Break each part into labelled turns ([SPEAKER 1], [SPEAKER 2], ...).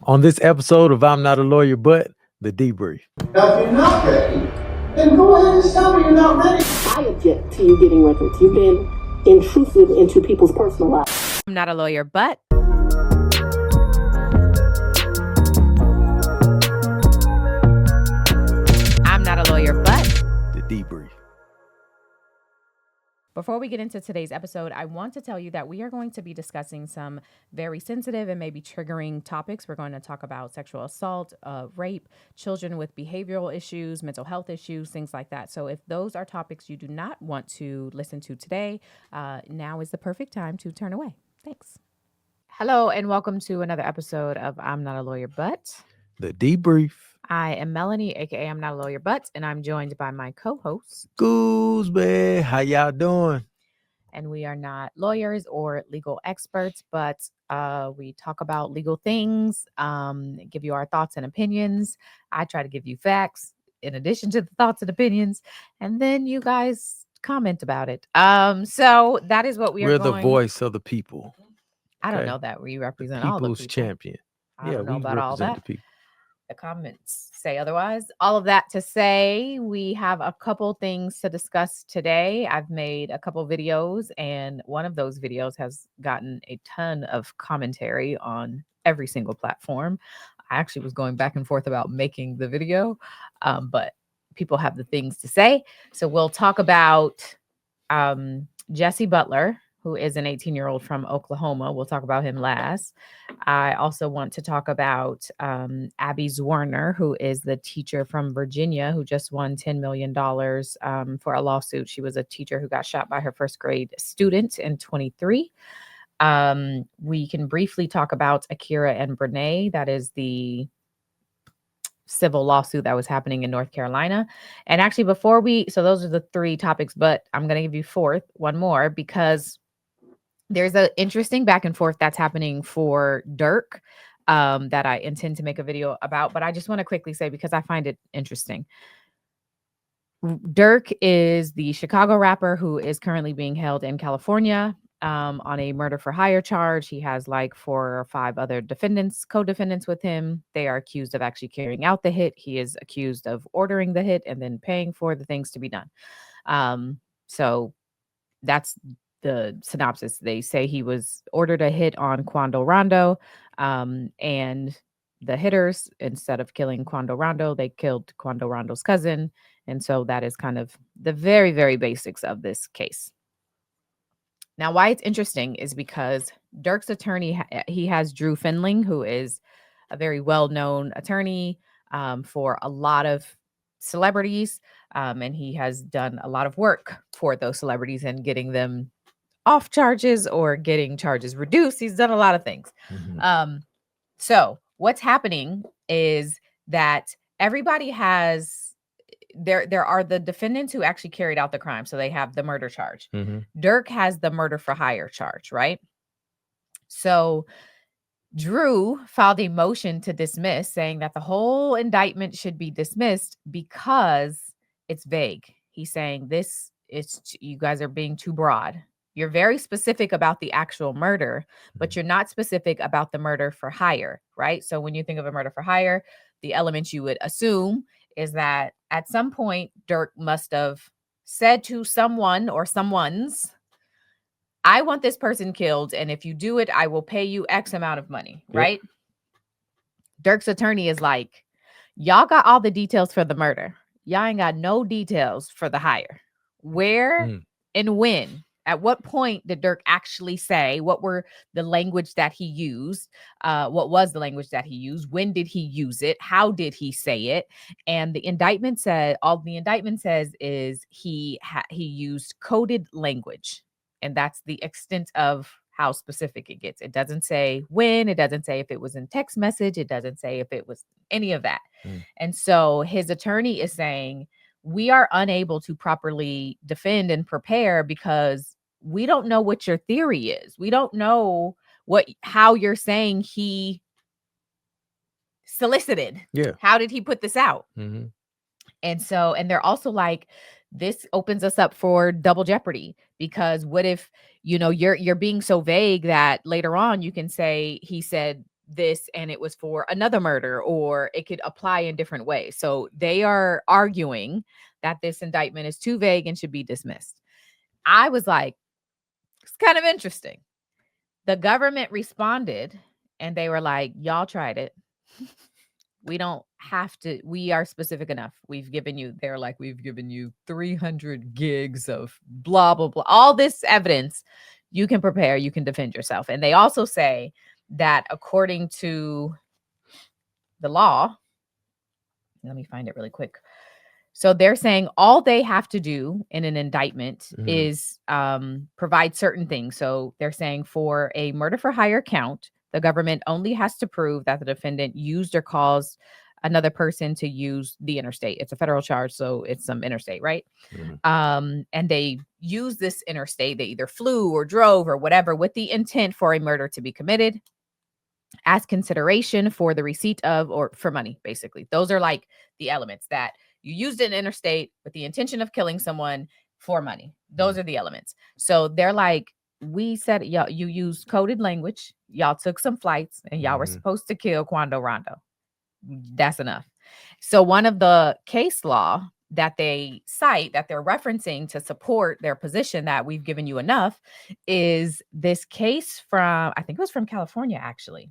[SPEAKER 1] On this episode of I'm Not a Lawyer But, the Debrief.
[SPEAKER 2] Now, if you're not ready, then go ahead and tell me you're not ready.
[SPEAKER 3] I object to you getting records. You've been intrusive into people's personal lives.
[SPEAKER 4] I'm not a lawyer, but I'm not a lawyer, but
[SPEAKER 1] The Debrief.
[SPEAKER 4] before we get into today's episode, I want to tell you that we are going to be discussing some very sensitive and maybe triggering topics. We're going to talk about sexual assault, rape, children with behavioral issues, mental health issues, things like that. So if those are topics you do not want to listen to today, now is the perfect time to turn away. Thanks. Hello, and welcome to another episode of I'm Not a Lawyer, But.
[SPEAKER 1] The Debrief.
[SPEAKER 4] I am Melanie, aka I'm Not a Lawyer, But, and I'm joined by my co-host.
[SPEAKER 1] Gooseby, how y'all doing?
[SPEAKER 4] And we are not lawyers or legal experts, but we talk about legal things, give you our thoughts and opinions. I try to give you facts in addition to the thoughts and opinions, and then you guys comment about it. So that is what
[SPEAKER 1] We're the voice of the people.
[SPEAKER 4] I don't
[SPEAKER 1] okay.
[SPEAKER 4] know that we represent all the
[SPEAKER 1] People's
[SPEAKER 4] people.
[SPEAKER 1] champion.
[SPEAKER 4] I don't know
[SPEAKER 1] we
[SPEAKER 4] about all
[SPEAKER 1] represent
[SPEAKER 4] that.
[SPEAKER 1] the people.
[SPEAKER 4] The comments say otherwise. All of that to say, we have a couple things to discuss today. I've made a couple videos, and one of those videos has gotten a ton of commentary on every single platform. I actually was going back and forth about making the video, but people have the things to say. So we'll talk about Jesse Butler, who is an 18-year-old from Oklahoma. We'll talk about him last. I also want to talk about Abby Zwerner, who is the teacher from Virginia who just won $10 million for a lawsuit. She was a teacher who got shot by her first grade student in 23. We can briefly talk about Akira and Brenay. That is the civil lawsuit that was happening in North Carolina. And actually so those are the three topics, but I'm going to give you one more, because there's an interesting back and forth that's happening for DURK that I intend to make a video about, but I just want to quickly say, because I find it interesting. DURK is the Chicago rapper who is currently being held in California on a murder for hire charge. He has like 4 or 5 other co-defendants with him. They are accused of actually carrying out the hit. He is accused of ordering the hit and then paying for the things to be done. So that's the synopsis. They say he was ordered a hit on Quando Rondo, and the hitters, instead of killing Quando Rondo, they killed Quando Rondo's cousin. And so that is kind of the very, very basics of this case. Now, why it's interesting is because DURK's attorney, he has Drew Findling, who is a very well-known attorney for a lot of celebrities, and he has done a lot of work for those celebrities and getting them off charges or getting charges reduced. He's done a lot of things.
[SPEAKER 1] Mm-hmm.
[SPEAKER 4] So what's happening is that everybody has there are the defendants who actually carried out the crime. So they have the murder charge.
[SPEAKER 1] Mm-hmm.
[SPEAKER 4] DURK has the murder for hire charge, right? So Drew filed a motion to dismiss, saying that the whole indictment should be dismissed because it's vague. He's saying you guys are being too broad. You're very specific about the actual murder, but you're not specific about the murder for hire, right? So when you think of a murder for hire, the element you would assume is that at some point, DURK must have said to someone or someone's, I want this person killed, and if you do it, I will pay you X amount of money, right? DURK's attorney is like, y'all got all the details for the murder. Y'all ain't got no details for the hire. Where and when? At what point did DURK actually say? What were the language that he used? What was the language that he used? When did he use it? How did he say it? And the indictment said, all the indictment says is he used coded language. And that's the extent of how specific it gets. It doesn't say when. It doesn't say if it was in text message. It doesn't say if it was any of that. And so his attorney is saying, we are unable to properly defend and prepare because we don't know what your theory is. We don't know how you're saying he solicited.
[SPEAKER 1] Yeah.
[SPEAKER 4] How did he put this out?
[SPEAKER 1] Mm-hmm.
[SPEAKER 4] And they're also like, this opens us up for double jeopardy, because what if, you're being so vague that later on you can say he said this and it was for another murder, or it could apply in different ways. So they are arguing that this indictment is too vague and should be dismissed. I was like, it's kind of interesting. The government responded and they were like, y'all tried it. We don't have to, we are specific enough. We've given you 300 gigs of blah, blah, blah, all this evidence. You can prepare, you can defend yourself. And they also say that according to the law, let me find it really quick. So they're saying all they have to do in an indictment is provide certain things. So they're saying for a murder for hire count, the government only has to prove that the defendant used or caused another person to use the interstate. It's a federal charge, so it's some interstate, right? And they use this interstate. They either flew or drove or whatever with the intent for a murder to be committed as consideration for the receipt of or for money, basically. Those are like the elements that you used an interstate with the intention of killing someone for money. Those are the elements. So they're like, we said, y'all, you used coded language. Y'all took some flights and y'all were supposed to kill Quando Rondo. That's enough. So one of the case law that they cite, that they're referencing to support their position that we've given you enough, is this case from, I think it was from California, actually.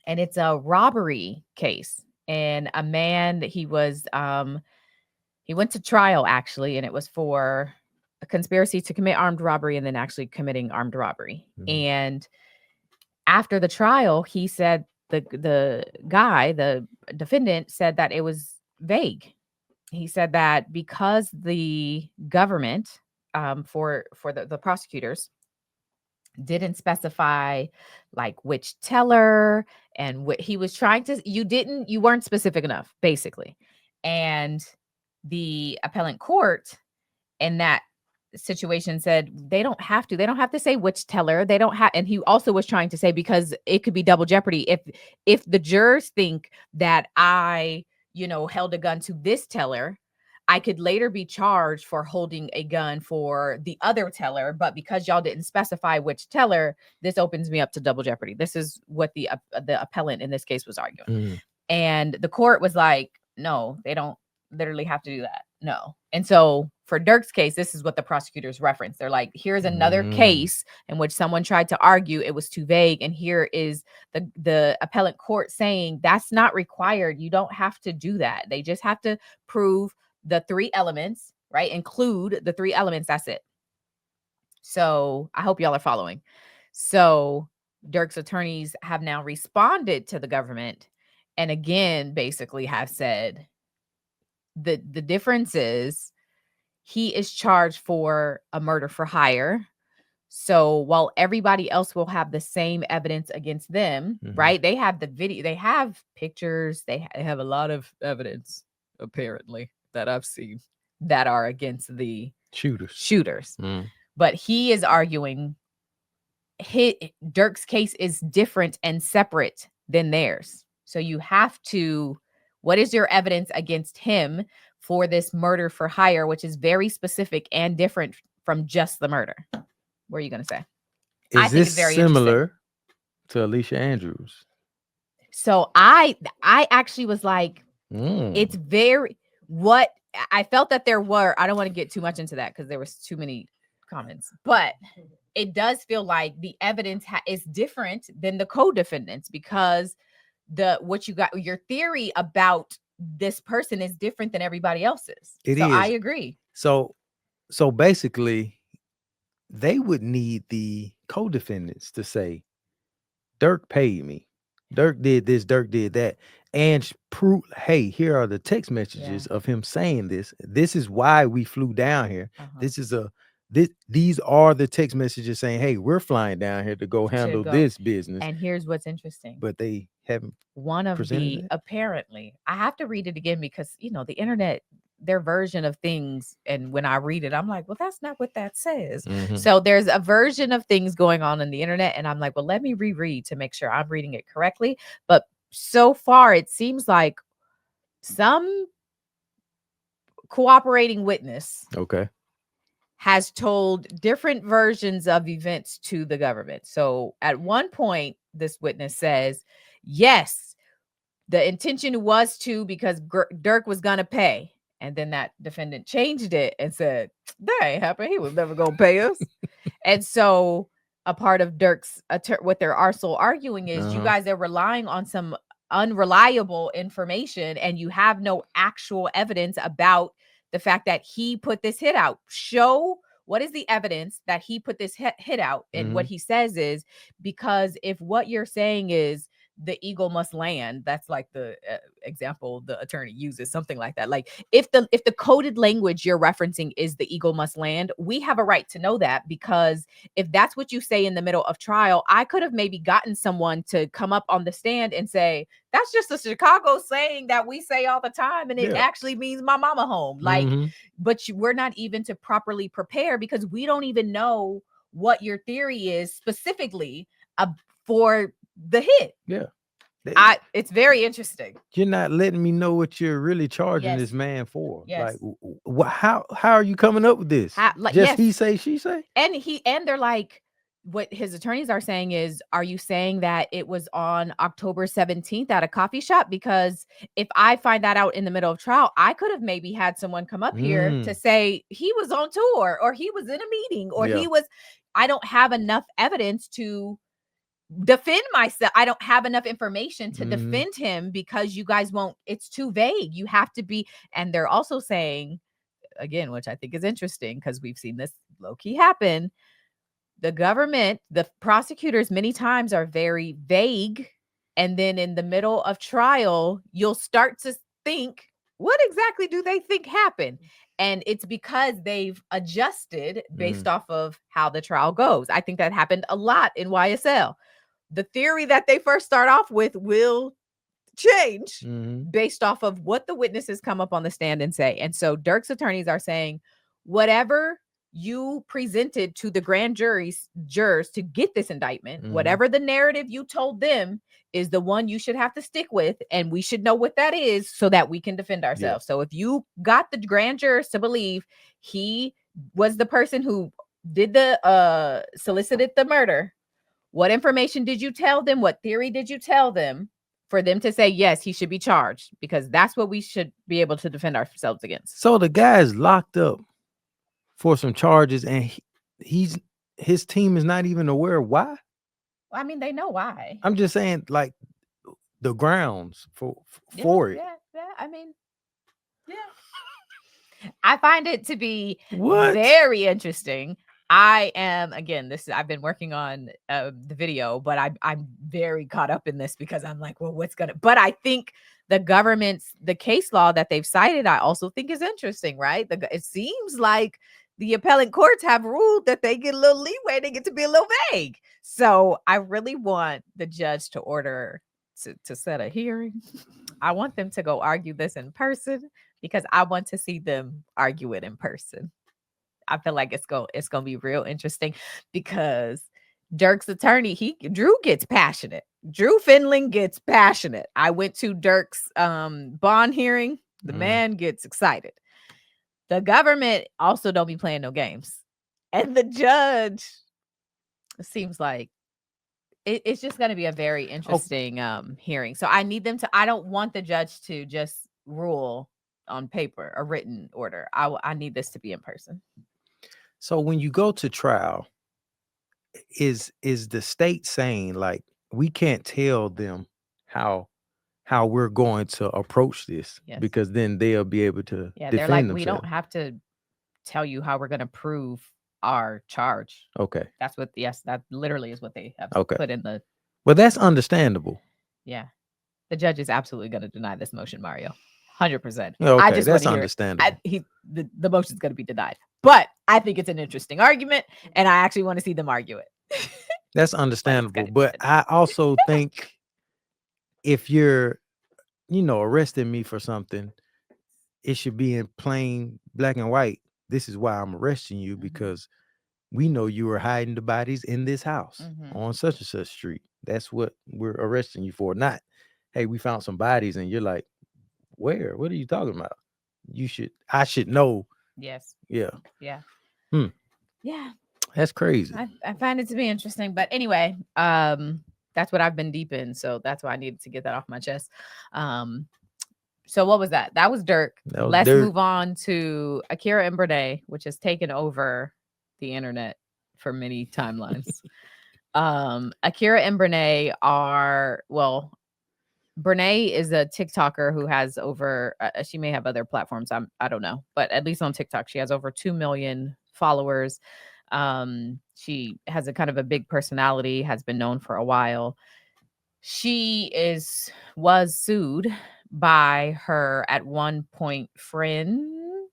[SPEAKER 4] And it's a robbery case. And a man, he went to trial, actually, and it was for a conspiracy to commit armed robbery and then actually committing armed robbery. And after the trial, he said, the guy, the defendant, said that it was vague. He said that because the government, for the prosecutors, didn't specify like which teller and what he was trying to, you weren't specific enough, basically. And the appellate court in that situation said they don't have to say which teller. They don't have, and he also was trying to say, because it could be double jeopardy if the jurors think that I held a gun to this teller, I could later be charged for holding a gun for the other teller, but because y'all didn't specify which teller, this opens me up to double jeopardy. This is what the appellant in this case was arguing. And the court was like, no, they don't literally have to do that. No. And so for DURK's case, this is what the prosecutors referenced. They're like, here's another case in which someone tried to argue it was too vague. And here is the appellate court saying that's not required. You don't have to do that. They just have to prove the three elements, right? Include the three elements. That's it. So I hope y'all are following. So DURK's attorneys have now responded to the government and again, basically have said the difference is he is charged for a murder for hire. So while everybody else will have the same evidence against them, right? They have the video, they have pictures, they have a lot of evidence, apparently, that I've seen that are against the shooters. But he is arguing DURK's case is different and separate than theirs. So you have to, what is your evidence against him for this murder for hire, which is very specific and different from just the murder? What are you going to say?
[SPEAKER 1] Is this similar to Alicia Andrews?
[SPEAKER 4] So I actually was like, it's very, what I felt that there were, I don't want to get too much into that because there was too many comments, but it does feel like the evidence is different than the co-defendants, because what you got, your theory about this person is different than everybody else's. I agree.
[SPEAKER 1] So basically, they would need the co-defendants to say, DURK paid me. DURK did this, DURK did that. And prove, hey, here are the text messages of him saying this. This is why we flew down here. These are the text messages saying, hey, we're flying down here to go handle this business.
[SPEAKER 4] And here's what's interesting.
[SPEAKER 1] But they haven't.
[SPEAKER 4] One of the, apparently, I have to read it again because, the internet, their version of things. And when I read it, I'm like, well, that's not what that says. So there's a version of things going on in the internet. And I'm like, well, let me reread to make sure I'm reading it correctly. But so far, it seems like some cooperating witness has told different versions of events to the government. So at one point, this witness says, yes, the intention was to, because Dirk was gonna pay. And then that defendant changed it and said, that ain't happened. He was never gonna pay us. And so a part of Dirk's what they're also arguing is, you guys are relying on some unreliable information and you have no actual evidence about the fact that he put this hit out. Show what is the evidence that he put this hit out. And what he says is, because if what you're saying is the eagle must land, that's like the example the attorney uses, something like that. Like if the coded language you're referencing is the eagle must land, we have a right to know that, because if that's what you say in the middle of trial, I could have maybe gotten someone to come up on the stand and say, that's just a Chicago saying that we say all the time, and it actually means my mama home. Like, but we're not even to properly prepare, because we don't even know what your theory is specifically for the hit. It's very interesting.
[SPEAKER 1] You're not letting me know what you're really charging this man for. Like, how are you coming up with this? He say, she say?
[SPEAKER 4] And they're like, what his attorneys are saying is, are you saying that it was on October 17th at a coffee shop? Because if I find that out in the middle of trial, I could have maybe had someone come up here to say he was on tour, or he was in a meeting, or I don't have enough evidence to defend myself. I don't have enough information to defend him, because you guys won't, it's too vague. You have to be, and they're also saying, again, which I think is interesting, because we've seen this low-key happen, the government, the prosecutors many times are very vague, and then in the middle of trial, you'll start to think, what exactly do they think happened? And it's because they've adjusted based off of how the trial goes. I think that happened a lot in YSL. The theory that they first start off with will change based off of what the witnesses come up on the stand and say. And so Dirk's attorneys are saying, whatever you presented to the grand jurors to get this indictment, whatever the narrative you told them is the one you should have to stick with, and we should know what that is so that we can defend ourselves. So if you got the grand jurors to believe he was the person who did the solicited the murder, what information did you tell them? What theory did you tell them for them to say, yes, he should be charged? Because that's what we should be able to defend ourselves against.
[SPEAKER 1] So the guy is locked up for some charges, and his team is not even aware why?
[SPEAKER 4] I mean, they know why.
[SPEAKER 1] I'm just saying, like, the grounds for it.
[SPEAKER 4] Yeah. I mean, I find it to be very interesting. I am, again, I've been working on the video, but I'm very caught up in this, because I'm like, well, but I think the case law that they've cited, I also think is interesting, right? It seems like the appellate courts have ruled that they get a little leeway, they get to be a little vague. So I really want the judge to order to set a hearing. I want them to go argue this in person, because I want to see them argue it in person. I feel like it's gonna be real interesting, because Dirk's attorney, Drew gets passionate. Drew Findling gets passionate. I went to Dirk's bond hearing. The man gets excited. The government also don't be playing no games, and the judge seems like it's just going to be a very interesting hearing. So I need them to. I don't want the judge to just rule on paper, a written order. I need this to be in person.
[SPEAKER 1] So when you go to trial, is the state saying, like, we can't tell them how we're going to approach this, because then they'll be able to defend
[SPEAKER 4] they're like,
[SPEAKER 1] themselves.
[SPEAKER 4] We don't have to tell you how we're going to prove our charge.
[SPEAKER 1] Okay.
[SPEAKER 4] That's what, that literally is what they have put in the.
[SPEAKER 1] Well, that's understandable.
[SPEAKER 4] Yeah. The judge is absolutely going to deny this motion, Mario. 100%.
[SPEAKER 1] Okay, I just that's understandable.
[SPEAKER 4] The motion's going to be denied. But I think it's an interesting argument, and I actually want to see them argue it.
[SPEAKER 1] That's understandable. But I also think if you're, arresting me for something, it should be in plain black and white. This is why I'm arresting you, because we know you were hiding the bodies in this house on such and such street. That's what we're arresting you for. Not, hey, we found some bodies, and you're like, where? What are you talking about? I should know.
[SPEAKER 4] Yes.
[SPEAKER 1] Yeah.
[SPEAKER 4] Yeah.
[SPEAKER 1] Yeah. That's crazy.
[SPEAKER 4] I find it to be interesting. But anyway, That's what I've been deep in. So that's why I needed to get that off my chest. So what was that? That was DURK.
[SPEAKER 1] That was
[SPEAKER 4] Let's
[SPEAKER 1] Dirk.
[SPEAKER 4] move on to Akira and Brenay, which has taken over the internet for many timelines. Akira and Brenay are, well, Brenay is a TikToker who has over, she may have other platforms. I don't know, but at least on TikTok, she has over 2 million followers. She has a kind of a big personality, has been known for a while. She was sued by her at one point friend.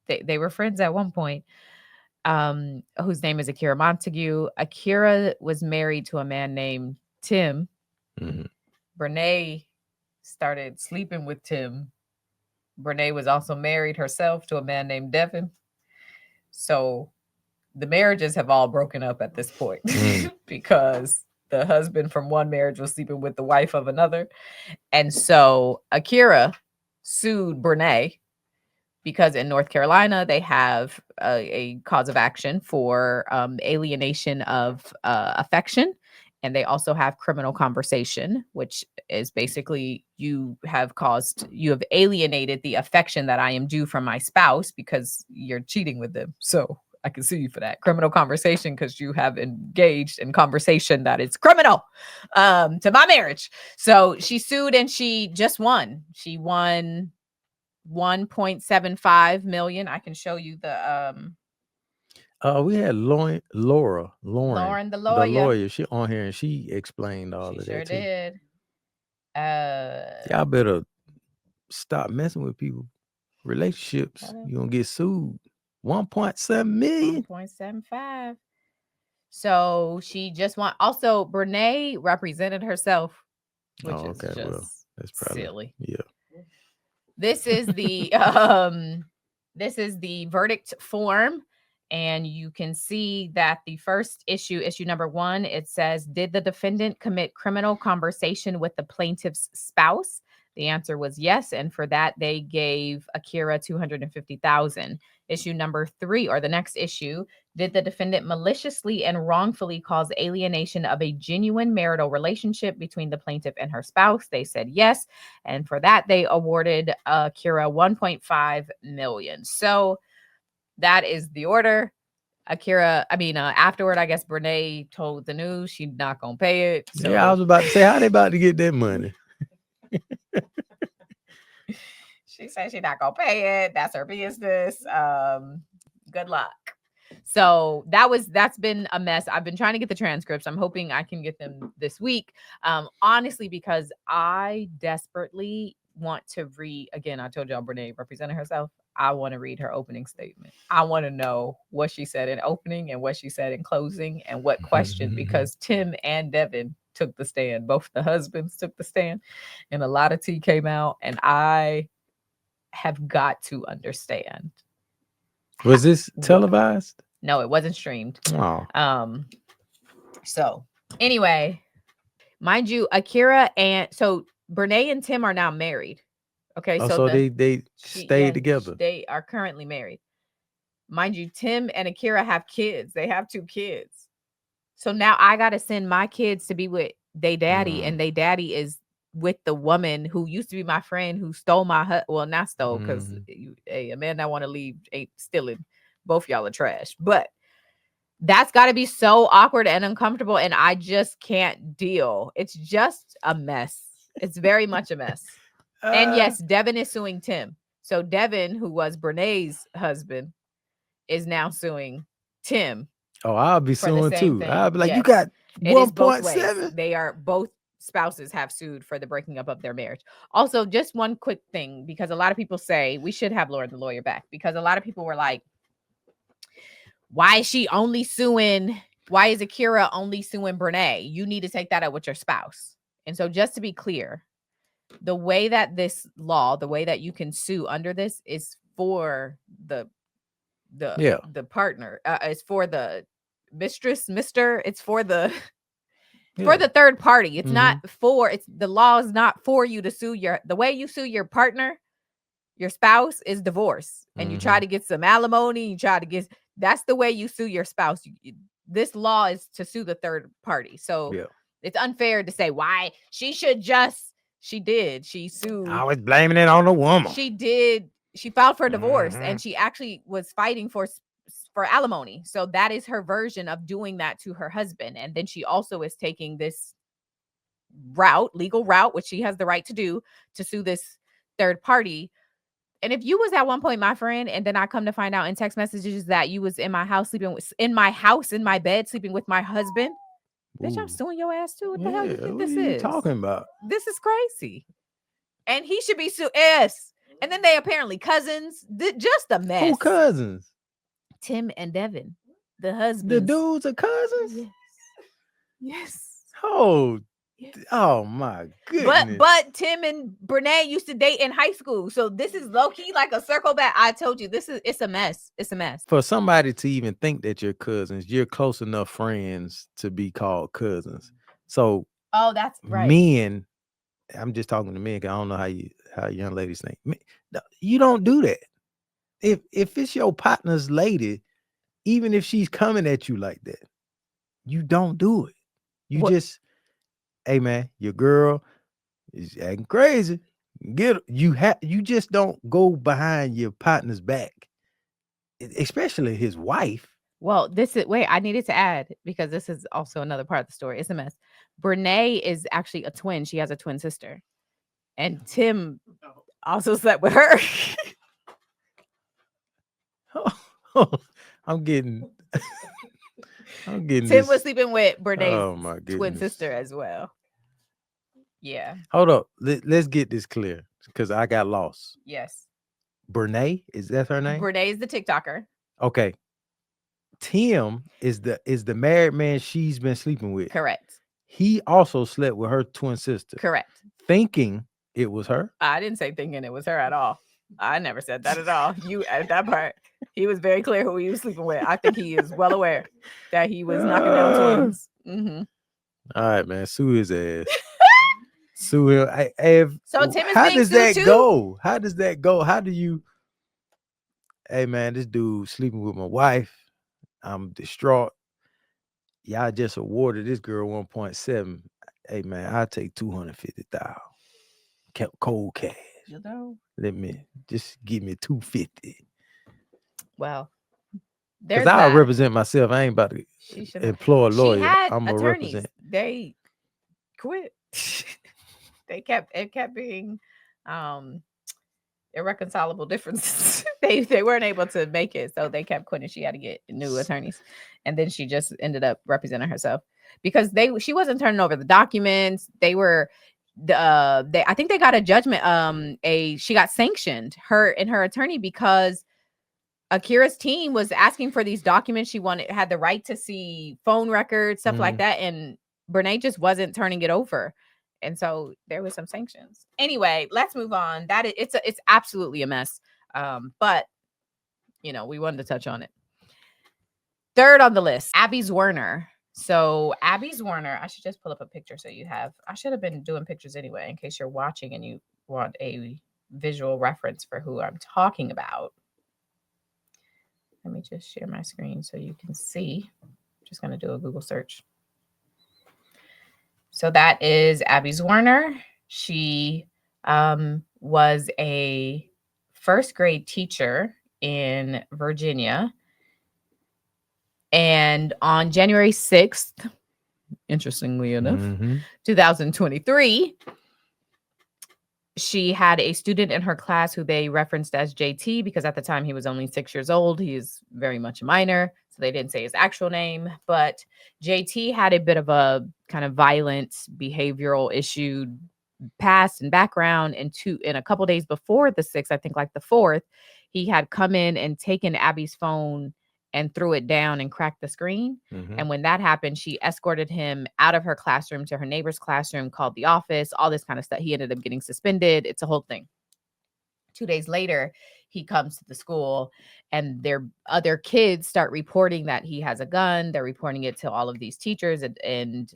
[SPEAKER 4] They were friends at one point. Whose name is Akira Montague. Akira was married to a man named Tim.
[SPEAKER 1] Mhm.
[SPEAKER 4] Brenay started sleeping with Tim. Brenay was also married herself to a man named Devin. So the marriages have all broken up at this point because the husband from one marriage was sleeping with the wife of another. And so Akira sued Brenay because in North Carolina, they have a cause of action for alienation of affection. And they also have criminal conversation, which is basically you have alienated the affection that I am due from my spouse because you're cheating with them. So I can sue you for that. Criminal conversation because you have engaged in conversation that is criminal to my marriage. So she sued and she just won. She won 1.75 million. I can show you the
[SPEAKER 1] We had Lauren,
[SPEAKER 4] Lauren, the
[SPEAKER 1] the
[SPEAKER 4] lawyer.
[SPEAKER 1] lawyer. She on here and she explained all
[SPEAKER 4] She
[SPEAKER 1] of
[SPEAKER 4] sure
[SPEAKER 1] that too.
[SPEAKER 4] did.
[SPEAKER 1] Y'all better stop messing with people. Relationships,
[SPEAKER 4] Hold on.
[SPEAKER 1] you gonna get sued. 1.7 million.
[SPEAKER 4] 1.75. So she just won. Also, Brenay represented herself, which
[SPEAKER 1] Oh,
[SPEAKER 4] is
[SPEAKER 1] okay,
[SPEAKER 4] just
[SPEAKER 1] well, that's probably
[SPEAKER 4] silly.
[SPEAKER 1] yeah.
[SPEAKER 4] This is the this is the verdict form. And you can see that the first issue number 1, it says, did the defendant commit criminal conversation with the plaintiff's spouse? The answer was yes. And for that, they gave Akira $250,000. Issue number 3, or the next issue, did the defendant maliciously and wrongfully cause alienation of a genuine marital relationship between the plaintiff and her spouse? They said yes. And for that, they awarded Akira $1.5 million. So that is the order. Afterward, I guess Brenay told the news she's not gonna pay it. So
[SPEAKER 1] Yeah, I was about to say, how they about to get that money?
[SPEAKER 4] she said she's not gonna pay it. That's her business. Good luck. So that's been a mess. I've been trying to get the transcripts. I'm hoping I can get them this week. Honestly, because I desperately want to read again. I told y'all Brenay represented herself. I want to read her opening statement. I want to know what she said in opening and what she said in closing and what question, because Tim and Devin took the stand. Both the husbands took the stand and a lot of tea came out, and I have got to understand.
[SPEAKER 1] Was this televised?
[SPEAKER 4] No, it wasn't streamed.
[SPEAKER 1] Oh.
[SPEAKER 4] So anyway, mind you, Akira and so Brenay and Tim are now married. Okay,
[SPEAKER 1] so they stayed together.
[SPEAKER 4] They are currently married. Mind you, Tim and Akira have kids. They have 2 kids. So now I got to send my kids to be with they daddy, and they daddy is with the woman who used to be my friend who stole my well, not stole, because a man that want to leave ain't stealing. Both y'all are trash. But that's got to be so awkward and uncomfortable, and I just can't deal. It's just a mess. It's very much a mess. And yes, Devin is suing Tim. So Devin, who was Brenay's husband, is now suing Tim.
[SPEAKER 1] Oh, I'll be suing too.
[SPEAKER 4] Thing.
[SPEAKER 1] I'll be like,
[SPEAKER 4] yes.
[SPEAKER 1] you got
[SPEAKER 4] 1.7. They are both spouses have sued for the breaking up of their marriage. Also, just one quick thing, because a lot of people say we should have Lauren the lawyer back, because a lot of people were like, why is she only suing? Why is Akira only suing Brenay? You need to take that up with your spouse. And so just to be clear, the way that this law, the way that you can sue under this is for the partner. It's for the mistress, Mr. It's for the for the third party. It's not for the law is not for you to sue the way you sue your partner, your spouse, is divorce. And you try to get some alimony, that's the way you sue your spouse. This law is to sue the third party. So It's unfair to say why she should just. She did. She sued.
[SPEAKER 1] I was blaming it on the woman.
[SPEAKER 4] She did. She filed for divorce,
[SPEAKER 1] Mhm.
[SPEAKER 4] and she actually was fighting for alimony. So that is her version of doing that to her husband. And then she also is taking this legal route, which she has the right to do, to sue this third party. And if you was at one point my friend, and then I come to find out in text messages that you was in my house in my bed sleeping with my husband, bitch, I'm
[SPEAKER 1] Ooh.
[SPEAKER 4] suing your ass too. What the hell you think
[SPEAKER 1] what
[SPEAKER 4] this
[SPEAKER 1] are you
[SPEAKER 4] is?
[SPEAKER 1] talking about?
[SPEAKER 4] This is crazy. And he should be sued. Yes. And then they apparently cousins. Just a mess.
[SPEAKER 1] Who cousins?
[SPEAKER 4] Tim and Devin, the husbands.
[SPEAKER 1] The dudes are cousins?
[SPEAKER 4] Yes. Yes.
[SPEAKER 1] Oh,
[SPEAKER 4] Yes.
[SPEAKER 1] oh my goodness.
[SPEAKER 4] But Tim and Brenay used to date in high school. So this is low key like a circle back. I told you it's a mess. It's a mess.
[SPEAKER 1] For somebody to even think that you're cousins, you're close enough friends to be called cousins. So
[SPEAKER 4] that's right.
[SPEAKER 1] Men, I'm just talking to men because I don't know how young ladies think. You don't do that. If it's your partner's lady, even if she's coming at you like that, you don't do it. You just, hey man, your girl is acting crazy. You just don't go behind your partner's back, especially his wife.
[SPEAKER 4] Well, I needed to add, because this is also another part of the story. It's a mess. Brenay is actually a twin. She has a twin sister. And Tim also slept with her.
[SPEAKER 1] I'm getting
[SPEAKER 4] Tim was sleeping with Brenay's
[SPEAKER 1] Oh,
[SPEAKER 4] twin sister as well. Yeah.
[SPEAKER 1] Hold up. Let's get this clear, because I got lost.
[SPEAKER 4] Yes.
[SPEAKER 1] Brenay, is that her name?
[SPEAKER 4] Brenay is the TikToker.
[SPEAKER 1] Okay. Tim is the married man she's been sleeping with.
[SPEAKER 4] Correct.
[SPEAKER 1] He also slept with her twin sister.
[SPEAKER 4] Correct.
[SPEAKER 1] Thinking it was her.
[SPEAKER 4] I didn't say thinking it was her at all. I never said that at all. You at that part. He was very clear who he was sleeping with. I think he is well aware that he was knocking down twins. Mm-hmm.
[SPEAKER 1] All right, man. Sue his ass. Sue him.
[SPEAKER 4] So Tim is
[SPEAKER 1] how
[SPEAKER 4] being
[SPEAKER 1] does
[SPEAKER 4] sued
[SPEAKER 1] that
[SPEAKER 4] too?
[SPEAKER 1] go? How does that go? How do you? Hey, man, this dude sleeping with my wife. I'm distraught. Y'all just awarded this girl 1.7. Hey, man, I'll take 250,000. Cold cash.
[SPEAKER 4] You know?
[SPEAKER 1] Let me just give me 250.
[SPEAKER 4] Well,
[SPEAKER 1] because I represent myself. I ain't about to employ a lawyer.
[SPEAKER 4] She had
[SPEAKER 1] I'm gonna
[SPEAKER 4] attorneys.
[SPEAKER 1] represent.
[SPEAKER 4] They quit. It kept being irreconcilable differences. they weren't able to make it, so they kept quitting. She had to get new attorneys, and then she just ended up representing herself because she wasn't turning over the documents. I think they got a judgment. She got sanctioned, her and her attorney, because Akira's team was asking for these documents. She had the right to see phone records, stuff like that, and Brenay just wasn't turning it over. And so there was some sanctions. Anyway, let's move on. It's absolutely a mess. But we wanted to touch on it. Third on the list, Abby Zwerner. So Abby Zwerner, I should just pull up a picture so you have. I should have been doing pictures anyway, in case you're watching and you want a visual reference for who I'm talking about. Let me just share my screen so you can see. I'm just going to do a Google search. So that is Abby Zwerner. She was a first grade teacher in Virginia. And on January 6th, interestingly enough, 2023, she had a student in her class who they referenced as JT because at the time he was only 6 years old. He is very much a minor, so they didn't say his actual name. But JT had a bit of a kind of violent behavioral issue past and background. And a couple days before the 6th, I think like the 4th, he had come in and taken Abby's phone and threw it down and cracked the screen. And when that happened, she escorted him out of her classroom to her neighbor's classroom, called the office, all this kind of stuff. He ended up getting suspended. It's a whole thing. 2 days later, he comes to the school and their other kids start reporting that he has a gun. They're reporting it to all of these teachers and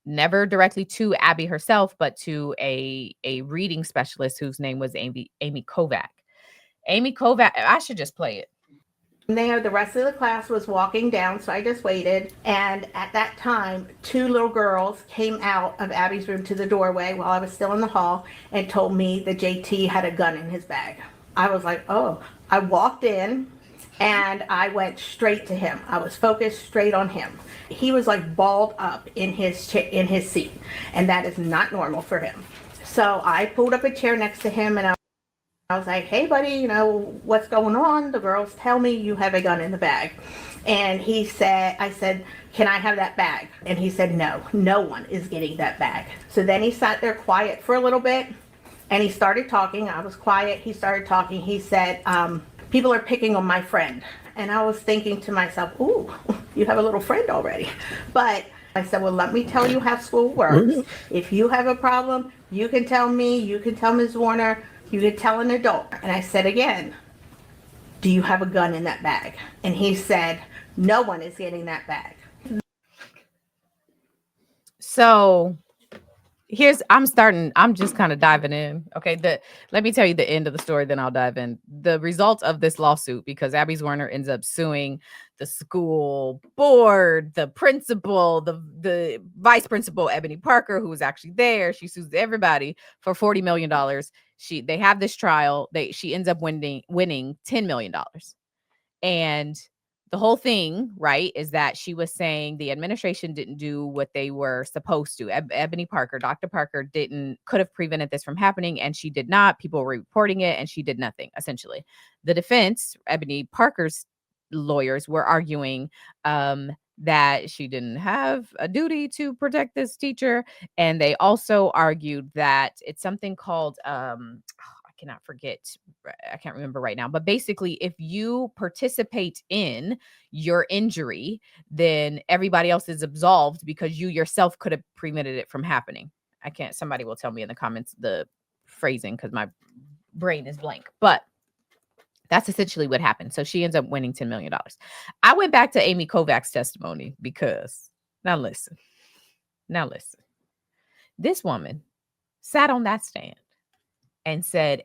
[SPEAKER 4] never directly to Abby herself, but to a reading specialist whose name was Amy Kovac. Amy Kovac, I should just play it.
[SPEAKER 5] there, the rest of the class was walking down, so I just waited. And at that time, 2 little girls came out of Abby's room to the doorway while I was still in the hall and told me that JT had a gun in his bag. I was like, oh. I walked in and I went straight to him. I was focused straight on him. He was like balled up in his seat, and that is not normal for him. So I pulled up a chair next to him and I was like, hey buddy, you know, what's going on? The girls tell me you have a gun in the bag. And I said, can I have that bag? And he said, no one is getting that bag. So then he sat there quiet for a little bit and he started talking. I was quiet. He started talking. He said, people are picking on my friend. And I was thinking to myself, ooh, you have a little friend already. But I said, well, let me tell you how school works. If you have a problem, you can tell me, you can tell Ms. Zwerner, you can tell an adult. And I said again, do you have a gun in that bag? And he said, no one is getting that bag.
[SPEAKER 4] So I'm just kind of diving in. Okay. Let me tell you the end of the story, then I'll dive in. The result of this lawsuit, because Abby Zwerner ends up suing the school board, the principal, the vice principal, Ebony Parker, who was actually there. She sues everybody for $40 million. They have this trial. She ends up winning $10 million. And the whole thing, right, is that she was saying the administration didn't do what they were supposed to. Ebony Parker, Dr. Parker could have prevented this from happening, and she did not. People were reporting it, and she did nothing, essentially. The defense, Ebony Parker's lawyers, were arguing that she didn't have a duty to protect this teacher. And they also argued that it's something called, I can't remember right now, but basically if you participate in your injury, then everybody else is absolved because you yourself could have prevented it from happening. Somebody will tell me in the comments the phrasing because my brain is blank, but that's essentially what happened. So she ends up winning $10 million. I went back to Amy Kovac's testimony because now listen, this woman sat on that stand and said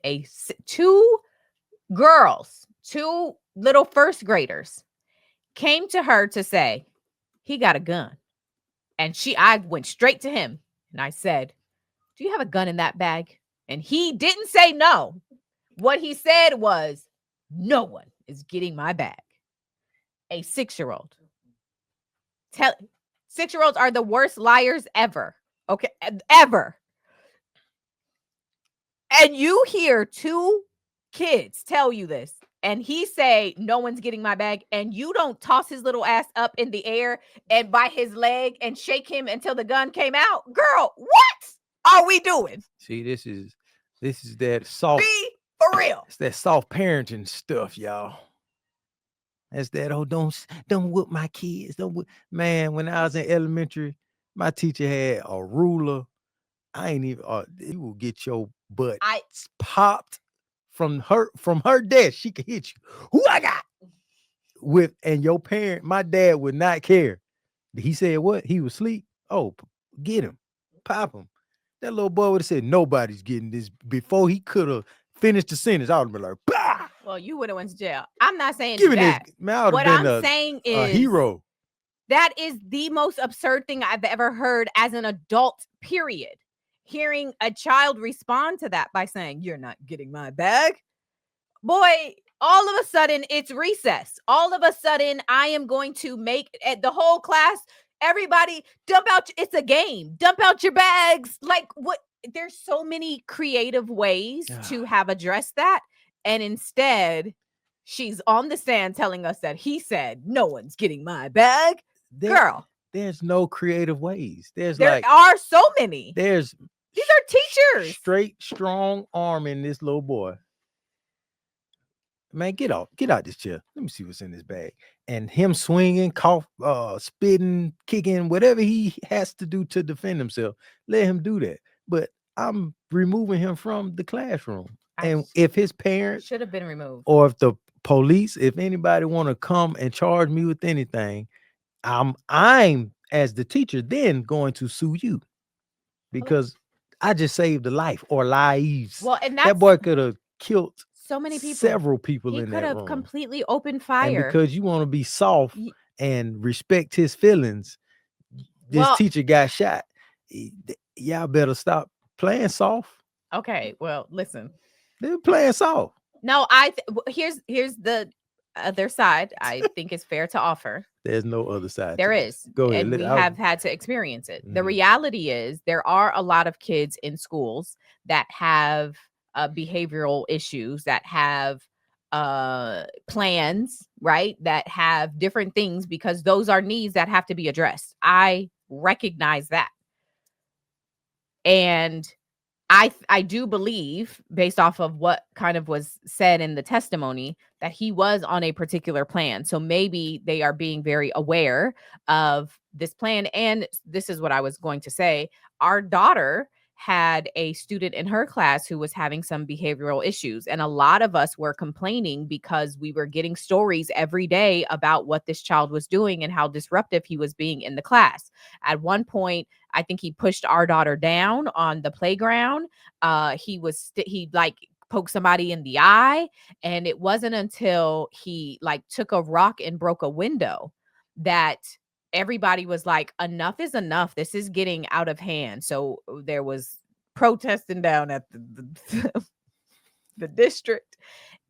[SPEAKER 4] two little first graders came to her to say, he got a gun. And I went straight to him and I said, do you have a gun in that bag? And he didn't say no. What he said was, no one is getting my bag. A 6-year-old. 6-year-olds are the worst liars ever. Okay, ever. And you hear 2 kids tell you this, and he say, no one's getting my bag, and you don't toss his little ass up in the air and by his leg and shake him until the gun came out. Girl, what are we doing?
[SPEAKER 1] See, this is that soft.
[SPEAKER 4] Be for real.
[SPEAKER 1] It's that soft parenting stuff, y'all. That's that, don't whip my kids. Man, when I was in elementary, my teacher had a ruler. I ain't even, you will get your butt popped from her desk. She could hit you. Who I got? And your parent, my dad would not care. He said what? He was asleep. Oh, get him. Pop him. That little boy would have said, nobody's getting this. Before he could have finished the sentence, I would have been like, bah!
[SPEAKER 4] Well, you would have went to jail. I'm not saying
[SPEAKER 1] Giving
[SPEAKER 4] that.
[SPEAKER 1] this, man,
[SPEAKER 4] what I'm saying is
[SPEAKER 1] a hero.
[SPEAKER 4] That is the most absurd thing I've ever heard as an adult, period. Hearing a child respond to that by saying, you're not getting my bag. Boy, all of a sudden it's recess. All of a sudden I am going to make the whole class, everybody dump out. It's a game. Dump out your bags. Like what? There's so many creative ways to have addressed that. And instead, she's on the stand telling us that he said, no one's getting my bag. Girl.
[SPEAKER 1] There's no creative ways. There
[SPEAKER 4] are so many.
[SPEAKER 1] These
[SPEAKER 4] are teachers.
[SPEAKER 1] Straight, strong arm in this little boy. Man, get out this chair. Let me see what's in this bag. And him swinging, spitting, kicking, whatever he has to do to defend himself, let him do that. But I'm removing him from the classroom. And if his parents
[SPEAKER 4] should have been removed,
[SPEAKER 1] or if the police, if anybody want to come and charge me with anything, I'm as the teacher then going to sue you because I just saved a life or lives.
[SPEAKER 4] Well, and
[SPEAKER 1] that boy could have killed
[SPEAKER 4] So many people.
[SPEAKER 1] Several people
[SPEAKER 4] He
[SPEAKER 1] in
[SPEAKER 4] could
[SPEAKER 1] that
[SPEAKER 4] have
[SPEAKER 1] room.
[SPEAKER 4] completely opened
[SPEAKER 1] And
[SPEAKER 4] fire.
[SPEAKER 1] because you want to be soft and respect his feelings, this
[SPEAKER 4] Well-
[SPEAKER 1] teacher got shot. Y'all better stop playing soft.
[SPEAKER 4] Okay, well, listen.
[SPEAKER 1] They're playing soft.
[SPEAKER 4] No, here's the other side. I think it's fair to offer.
[SPEAKER 1] There's no other side.
[SPEAKER 4] There
[SPEAKER 1] to
[SPEAKER 4] is.
[SPEAKER 1] this. Go ahead.
[SPEAKER 4] And we have had to experience it. The reality is there are a lot of kids in schools that have behavioral issues, that have plans, right? That have different things, because those are needs that have to be addressed. I recognize that. And I do believe, based off of what kind of was said in the testimony, that he was on a particular plan. So maybe they are being very aware of this plan. And this is what I was going to say. Our daughter had a student in her class who was having some behavioral issues. And a lot of us were complaining because we were getting stories every day about what this child was doing and how disruptive he was being in the class. At one point, I think he pushed our daughter down on the playground. He poked somebody in the eye. And it wasn't until he took a rock and broke a window that everybody was like, enough is enough. This is getting out of hand. So there was protesting down at the district,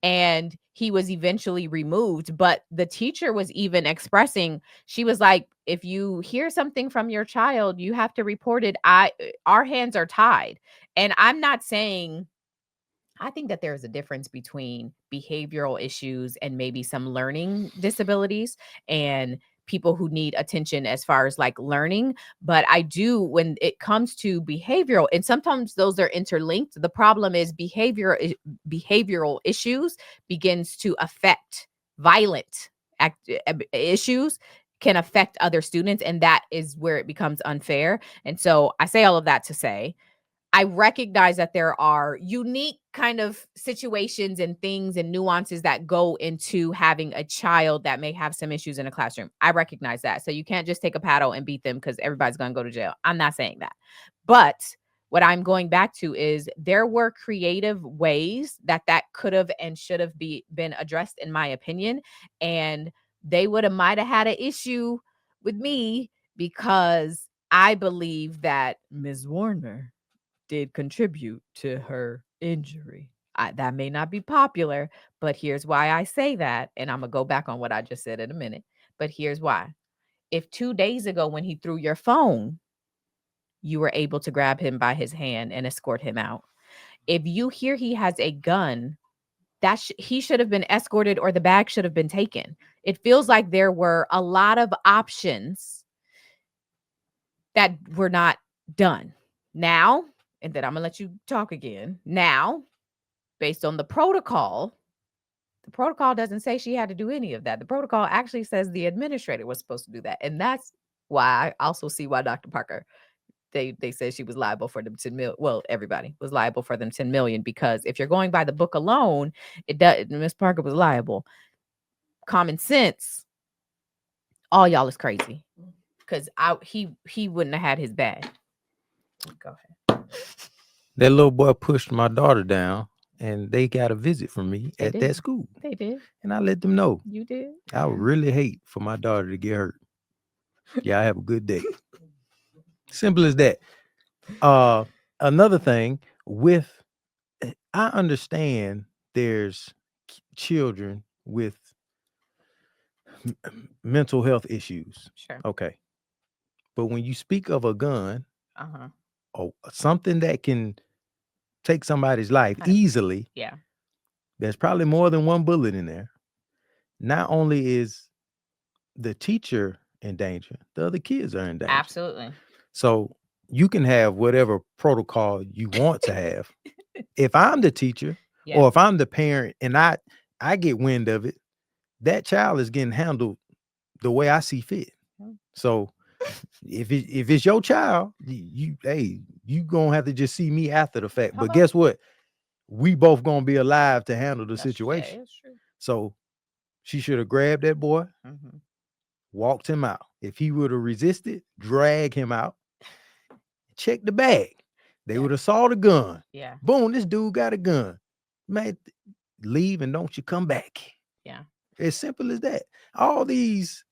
[SPEAKER 4] and he was eventually removed. But the teacher was even expressing, she was like, if you hear something from your child, you have to report it. Our hands are tied. And I'm not saying, I think that there's a difference between behavioral issues and maybe some learning disabilities and people who need attention as far as learning. But I do, when it comes to behavioral, and sometimes those are interlinked. The problem is behavioral issues begins to affect violent issues can affect other students. And that is where it becomes unfair. And so I say all of that to say, I recognize that there are unique kind of situations and things and nuances that go into having a child that may have some issues in a classroom. I recognize that. So you can't just take a paddle and beat them because everybody's going to go to jail. I'm not saying that. But what I'm going back to is there were creative ways that could have and should have been addressed, in my opinion. And they might have had an issue with me because I believe that Ms. Warner did contribute to her injury. That may not be popular, but here's why I say that. And I'm going to go back on what I just said in a minute. But here's why. If 2 days ago when he threw your phone, you were able to grab him by his hand and escort him out. If you hear he has a gun, he should have been escorted or the bag should have been taken. It feels like there were a lot of options that were not done. Now, and then I'm going to let you talk again. Now, based on the protocol doesn't say she had to do any of that. The protocol actually says the administrator was supposed to do that. And that's why I also see why Dr. Parker, they said she was liable for them 10 million. Well, everybody was liable for them 10 million, because if you're going by the book alone, it does. Miss Parker was liable. Common sense, all y'all is crazy. Because he wouldn't have had his bag. Go ahead.
[SPEAKER 1] That little boy pushed my daughter down, and they got a visit from me at that school.
[SPEAKER 4] They did.
[SPEAKER 1] And I let them know.
[SPEAKER 4] You did?
[SPEAKER 1] I would really hate for my daughter to get hurt. Yeah, I have a good day. Simple as that. Another thing I understand there's children with mental health issues.
[SPEAKER 4] Sure.
[SPEAKER 1] Okay. But when you speak of a gun,
[SPEAKER 4] Uh-huh.
[SPEAKER 1] or something that can take somebody's life easily,
[SPEAKER 4] yeah,
[SPEAKER 1] there's probably more than one bullet in there. Not only is the teacher in danger, the other kids are in danger.
[SPEAKER 4] Absolutely.
[SPEAKER 1] So you can have whatever protocol you want to have. If I'm the teacher or if I'm the parent and I get wind of it, that child is getting handled the way I see fit. So if it's your child, you gonna have to just see me after the fact. But guess what? We both gonna be alive to handle the situation.
[SPEAKER 4] That's true.
[SPEAKER 1] So she should have grabbed that boy, walked him out. If he would have resisted, drag him out, check the bag. They would have saw the gun.
[SPEAKER 4] Yeah.
[SPEAKER 1] Boom, this dude got a gun. Man, leave and don't you come back.
[SPEAKER 4] Yeah.
[SPEAKER 1] As simple as that. All these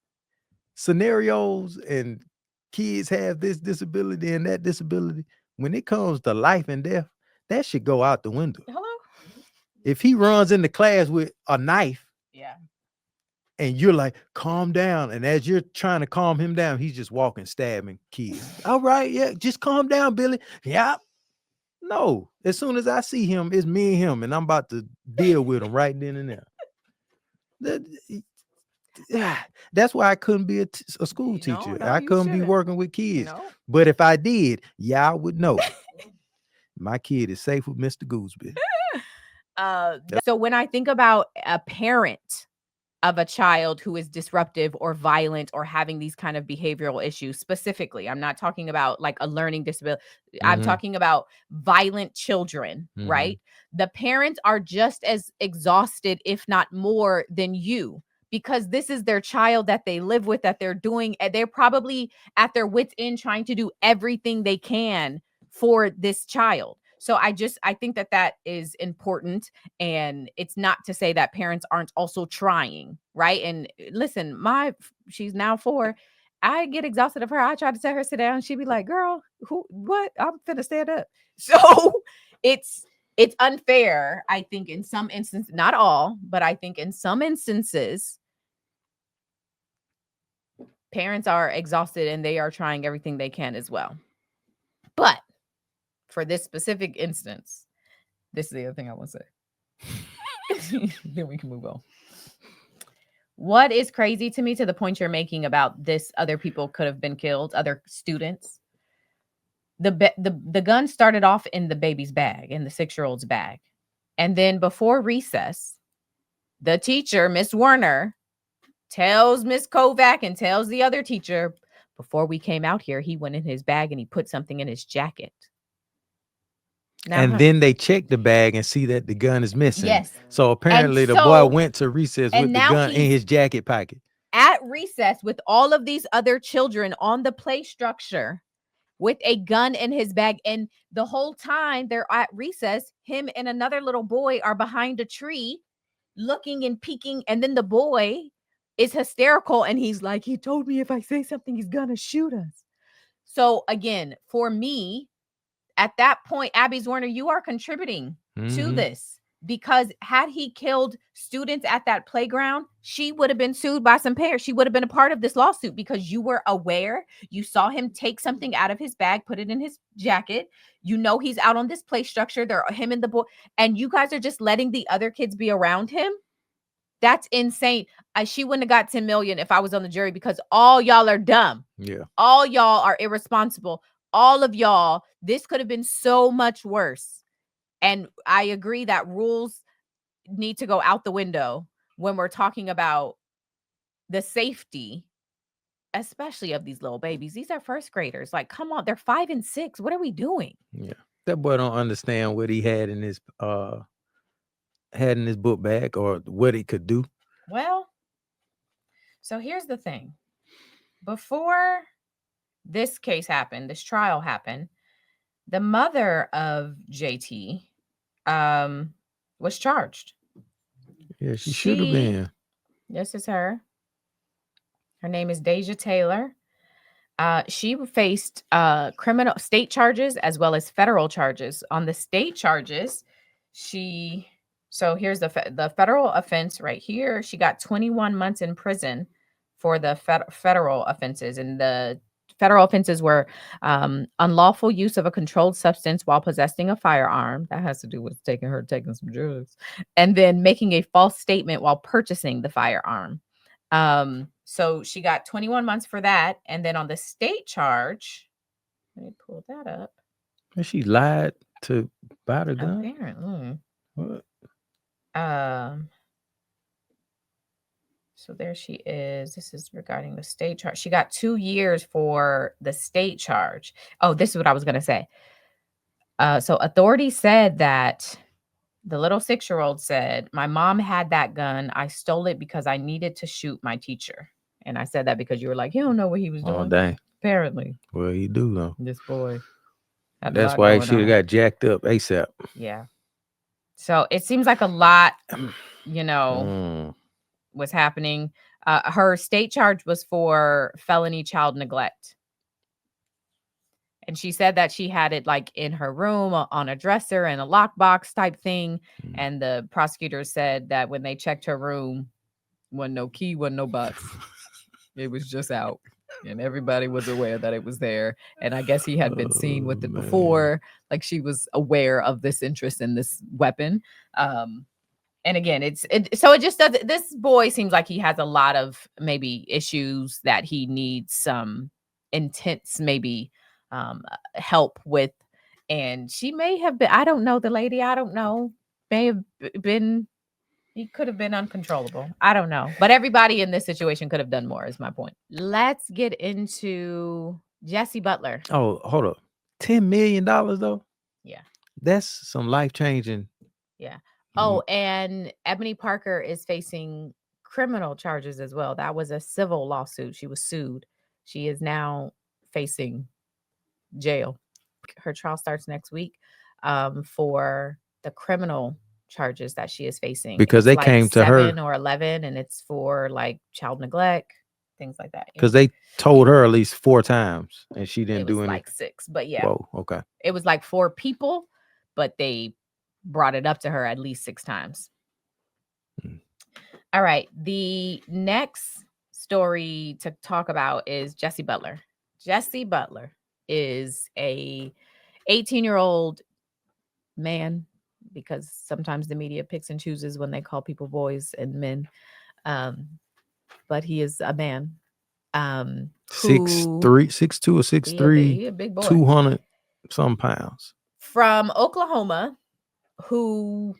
[SPEAKER 1] scenarios and kids have this disability and that disability. When it comes to life and death, that should go out the window.
[SPEAKER 4] Hello?
[SPEAKER 1] If he runs into class with a knife,
[SPEAKER 4] Yeah.
[SPEAKER 1] and you're like, calm down. And as you're trying to calm him down, he's just walking, stabbing kids. All right, yeah, just calm down, Billy. Yeah. No, as soon as I see him, it's me and him, and I'm about to deal with him right then and there. That's why I couldn't be a school teacher.
[SPEAKER 4] No,
[SPEAKER 1] I
[SPEAKER 4] you
[SPEAKER 1] couldn't be
[SPEAKER 4] shouldn't.
[SPEAKER 1] working with kids.
[SPEAKER 4] No.
[SPEAKER 1] But if I did, y'all would know. My kid is safe with Mr. Gooseby.
[SPEAKER 4] So when I think about a parent of a child who is disruptive or violent or having these kind of behavioral issues specifically, I'm not talking about like a learning disability. I'm
[SPEAKER 1] Mhm.
[SPEAKER 4] talking about violent children,
[SPEAKER 1] Mhm.
[SPEAKER 4] right? The parents are just as exhausted, if not more, than you, because this is their child that they live with, that they're doing, and they're probably at their wits' end trying to do everything they can for this child. So I think that is important. And it's not to say that parents aren't also trying, right? And listen, she's now 4. I get exhausted of her. I try to tell her sit down. She'd be like, girl, what? I'm finna stand up. So it's unfair, I think, in some instances, not all, but I think in some instances, parents are exhausted and they are trying everything they can as well. But for this specific instance, this is the other thing I want to say. Then we can move on. What is crazy to me, to the point you're making about this, other people could have been killed, other students. The gun started off in the baby's bag, in the 6-year-old's bag. And then before recess, the teacher, Miss Zwerner, tells Miss Kovac and tells the other teacher, before we came out here, he went in his bag and he put something in his jacket. Now,
[SPEAKER 1] and then they check the bag and see that the gun is missing.
[SPEAKER 4] Yes.
[SPEAKER 1] So apparently the boy went to recess with the gun in his jacket pocket.
[SPEAKER 4] At recess with all of these other children on the play structure with a gun in his bag. And the whole time they're at recess, him and another little boy are behind a tree looking and peeking. And then the boy is hysterical. And he's like, he told me if I say something, he's gonna shoot us. So again, for me, at that point, Abby Zwerner, you are contributing to this, because had he killed students at that playground, she would have been sued by some parents. She would have been a part of this lawsuit because you were aware. You saw him take something out of his bag, put it in his jacket. You know he's out on this play structure. There are him and the boy, and you guys are just letting the other kids be around him. That's insane. She wouldn't have got 10 million if I was on the jury, because all y'all are dumb.
[SPEAKER 1] Yeah.
[SPEAKER 4] All y'all are irresponsible. All of y'all, this could have been so much worse. And I agree that rules need to go out the window when we're talking about the safety, especially of these little babies. These are first graders. Like, come on, they're 5 and 6. What are we doing?
[SPEAKER 1] Yeah. That boy don't understand what he had in his book bag or what he could do.
[SPEAKER 4] Well, so here's the thing. Before this case happened, this trial happened, the mother of JT was charged.
[SPEAKER 1] Yeah, she should have been.
[SPEAKER 4] This is her. Her name is Deja Taylor. She faced criminal state charges as well as federal charges. On the state charges, so here's the federal offense right here. She got 21 months in prison for the federal offenses, and the federal offenses were unlawful use of a controlled substance while possessing a firearm. That has to do with taking some drugs, and then making a false statement while purchasing the firearm. So she got 21 months for that. And then on the state charge, let me pull that up.
[SPEAKER 1] And she lied to buy the gun?
[SPEAKER 4] Apparently.
[SPEAKER 1] What?
[SPEAKER 4] So there she is. This is regarding the state charge. She got 2 years for the state charge. Oh, this is what I was going to say. So authorities said that the little 6-year-old said, my mom had that gun. I stole it because I needed to shoot my teacher. And I said that because you were like, you don't know what he was doing.
[SPEAKER 1] Oh, dang.
[SPEAKER 4] Apparently.
[SPEAKER 1] Well, he do though.
[SPEAKER 4] This boy.
[SPEAKER 1] That's why he should have got jacked up ASAP.
[SPEAKER 4] Yeah. So it seems like a lot, you know, was happening. Her state charge was for felony child neglect. And she said that she had it like in her room on a dresser and a lockbox type thing. And the prosecutor said that when they checked her room, wasn't no key, wasn't no box. It was just out. And everybody was aware that it was there. And I guess he had been seen with it before. Like she was aware of this interest in this weapon. And again, so it just does. This boy seems like he has a lot of maybe issues that he needs some intense, maybe help with. And she may have been, I don't know, the lady, I don't know, may have been, he could have been uncontrollable. I don't know. But everybody in this situation could have done more, is my point. Let's get into Jesse Butler.
[SPEAKER 1] Oh, hold up. $10 million though?
[SPEAKER 4] Yeah.
[SPEAKER 1] That's some life-changing.
[SPEAKER 4] Yeah. Oh, and Ebony Parker is facing criminal charges as well. That was a civil lawsuit. She was sued. She is now facing jail. Her trial starts next week for the criminal charges that she is facing.
[SPEAKER 1] Because they came to her
[SPEAKER 4] 7 or 11, and it's for like child neglect, things like that.
[SPEAKER 1] Because they told her at least 4 times and she didn't do anything.
[SPEAKER 4] Like 6, but yeah.
[SPEAKER 1] Whoa, okay.
[SPEAKER 4] It was like 4 people, but they brought it up to her at least 6 times. All right. The next story to talk about is Jesse Butler. Jesse Butler is a 18-year-old man, because sometimes the media picks and chooses when they call people boys and men. But he is a man.
[SPEAKER 1] 6'3", 6'2", or 6'3",
[SPEAKER 4] he a big boy.
[SPEAKER 1] 200 some pounds.
[SPEAKER 4] From Oklahoma, who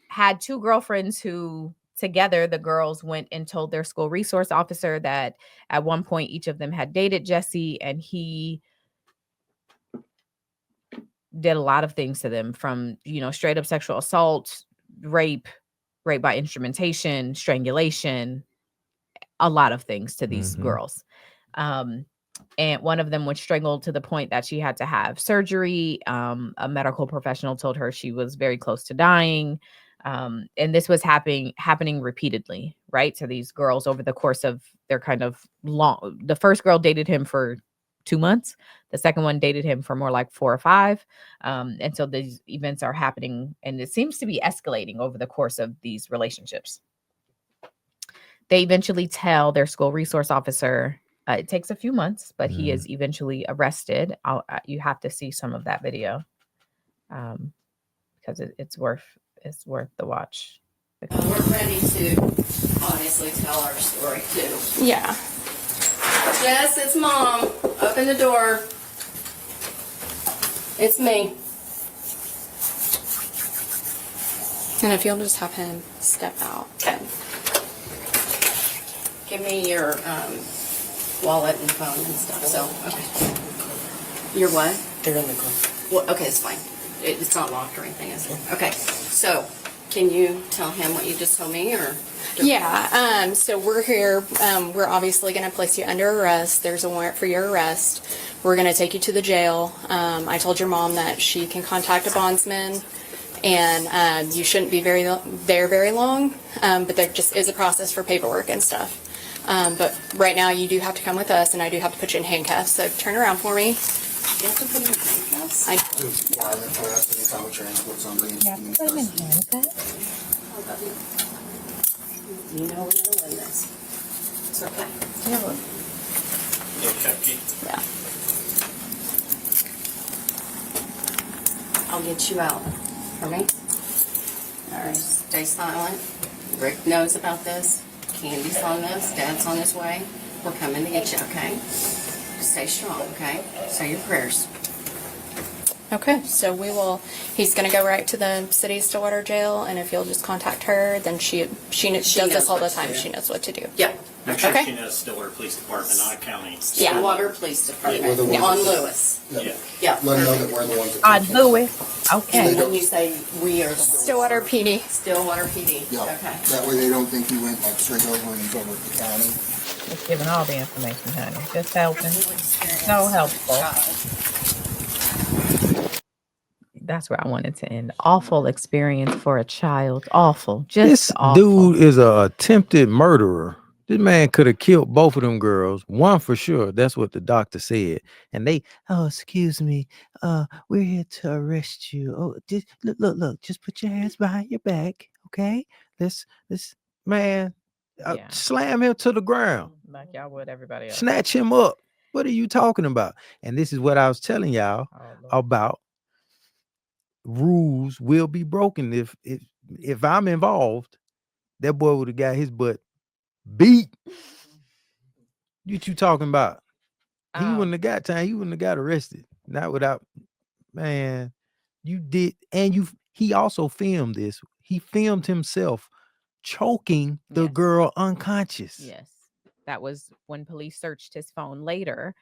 [SPEAKER 4] had 2 girlfriends who together, the girls went and told their school resource officer that at one point each of them had dated Jesse, and he did a lot of things to them, from, you know, straight up sexual assault, rape by instrumentation, strangulation, a lot of things to these girls. And one of them was strangled to the point that she had to have surgery. A medical professional told her she was very close to dying. And this was happening repeatedly, right? So these girls, over the course of their kind of long, the first girl dated him for 2 months. The second one dated him for more like 4 or 5. And so these events are happening, and it seems to be escalating over the course of these relationships. They eventually tell their school resource officer. It takes a few months, but he is eventually arrested. You have to see some of that video because it's worth the watch.
[SPEAKER 6] We're ready to honestly tell our story too.
[SPEAKER 7] Yeah.
[SPEAKER 6] Jess, it's Mom. Open the door. It's me.
[SPEAKER 7] And if you'll just have him step out.
[SPEAKER 6] Okay. Give me your wallet and phone and stuff. So, okay. Your what?
[SPEAKER 8] They're in the car.
[SPEAKER 6] Well, okay, it's fine. It's not locked or anything, is it? Okay. So, can you tell him what you just told me, or?
[SPEAKER 7] Yeah. So we're here. We're obviously going to place you under arrest. There's a warrant for your arrest. We're going to take you to the jail. I told your mom that she can contact a bondsman, and you shouldn't be very long. But there just is a process for paperwork and stuff. But right now you do have to come with us, and I do have to put you in handcuffs. So turn around for me.
[SPEAKER 6] You have to put him in handcuffs? You know we're going to win this. It's okay.
[SPEAKER 7] Yeah.
[SPEAKER 6] I'll get you out. For me? All right. Stay silent. Rick knows about this. Candy's on this. Dad's on his way. We're coming to get you, okay? Stay strong, okay? Say your prayers.
[SPEAKER 7] Okay, so he's going to go right to the city of Stillwater jail, and if you'll just contact her, then she does this all the time. She knows what to do.
[SPEAKER 6] Yep.
[SPEAKER 8] Make sure
[SPEAKER 7] Okay.
[SPEAKER 8] she knows Stillwater Police Department, not county.
[SPEAKER 6] Stillwater Police Department.
[SPEAKER 2] We're the ones
[SPEAKER 6] On
[SPEAKER 2] that-
[SPEAKER 6] Lewis.
[SPEAKER 8] Yeah.
[SPEAKER 6] Yeah.
[SPEAKER 2] Let them know that we're the ones that.
[SPEAKER 4] On Lewis. Okay.
[SPEAKER 6] And when you say we are
[SPEAKER 7] Stillwater PD.
[SPEAKER 6] Stillwater PD.
[SPEAKER 2] Yeah,
[SPEAKER 6] Okay.
[SPEAKER 2] that way they don't think you went like straight over and over at the county.
[SPEAKER 4] Just giving all the information, honey. Just helping. So helpful. That's where I wanted to end. Awful experience for a child. Awful. Just
[SPEAKER 1] This
[SPEAKER 4] awful.
[SPEAKER 1] dude is a attempted murderer. This man could have killed both of them girls, one for sure. That's what the doctor said. And they, oh, excuse me, we're here to arrest you. Oh, just look, just put your hands behind your back, okay? Let's man,
[SPEAKER 4] Yeah.
[SPEAKER 1] slam him to the ground,
[SPEAKER 4] Like y'all would everybody else.
[SPEAKER 1] snatch him up. What are you talking about? And this is what I was telling y'all
[SPEAKER 4] Oh, Lord.
[SPEAKER 1] about. Rules will be broken if I'm involved. That boy would have got his butt beat. What you talking about? He wouldn't have got time. He wouldn't have got arrested. Not without, man. You did, and he also filmed this. He filmed himself choking the
[SPEAKER 4] Yes.
[SPEAKER 1] girl unconscious.
[SPEAKER 4] Yes. That was when police searched his phone later.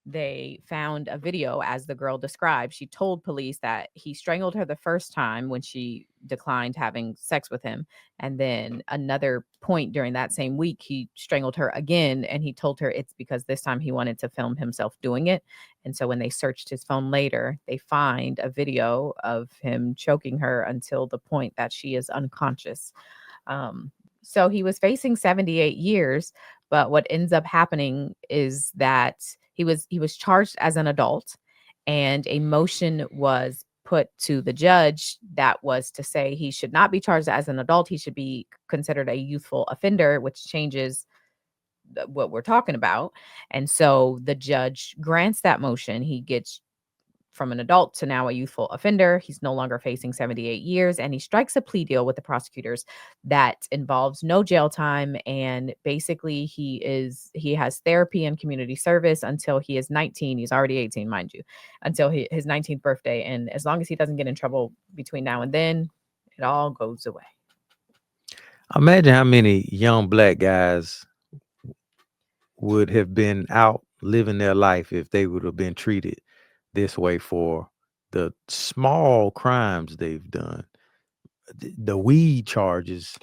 [SPEAKER 4] They found a video, as the girl described. She told police that he strangled her the first time when she declined having sex with him. And then another point during that same week, he strangled her again. And he told her it's because this time he wanted to film himself doing it. And so when they searched his phone later, they find a video of him choking her until the point that she is unconscious. So he was facing 78 years. But what ends up happening is that he was charged as an adult, and a motion was put to the judge that was to say he should not be charged as an adult. He should be considered a youthful offender, which changes what we're talking about. And so the judge grants that motion. He gets from an adult to now a youthful offender. He's no longer facing 78 years, and he strikes a plea deal with the prosecutors that involves no jail time. And basically he has therapy and community service until he is 19. He's already 18, mind you, until his 19th birthday. And as long as he doesn't get in trouble between now and then, it all goes away.
[SPEAKER 1] Imagine how many young black guys would have been out living their life if they would have been treated this way for the small crimes they've done. The weed charges,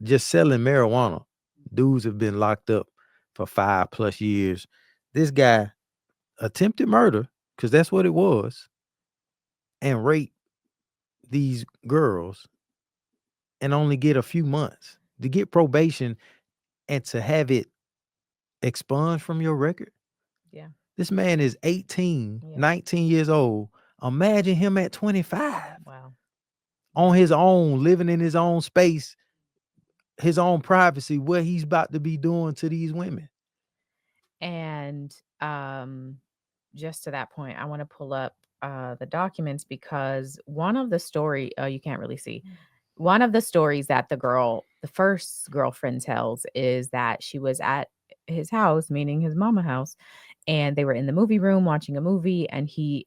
[SPEAKER 1] just selling marijuana. Dudes have been locked up for 5+ years. This guy attempted murder, because that's what it was, and raped these girls and only get a few months to get probation and to have it expunged from your record.
[SPEAKER 4] Yeah.
[SPEAKER 1] This man is 18,
[SPEAKER 4] Yeah.
[SPEAKER 1] 19 years old. Imagine him at 25.
[SPEAKER 4] Wow.
[SPEAKER 1] On his own, living in his own space, his own privacy, what he's about to be doing to these women.
[SPEAKER 4] And just to that point, I want to pull up the documents, because one of the story you can't really see. One of the stories that the first girlfriend tells is that she was at his house, meaning his mama house, and they were in the movie room watching a movie, and he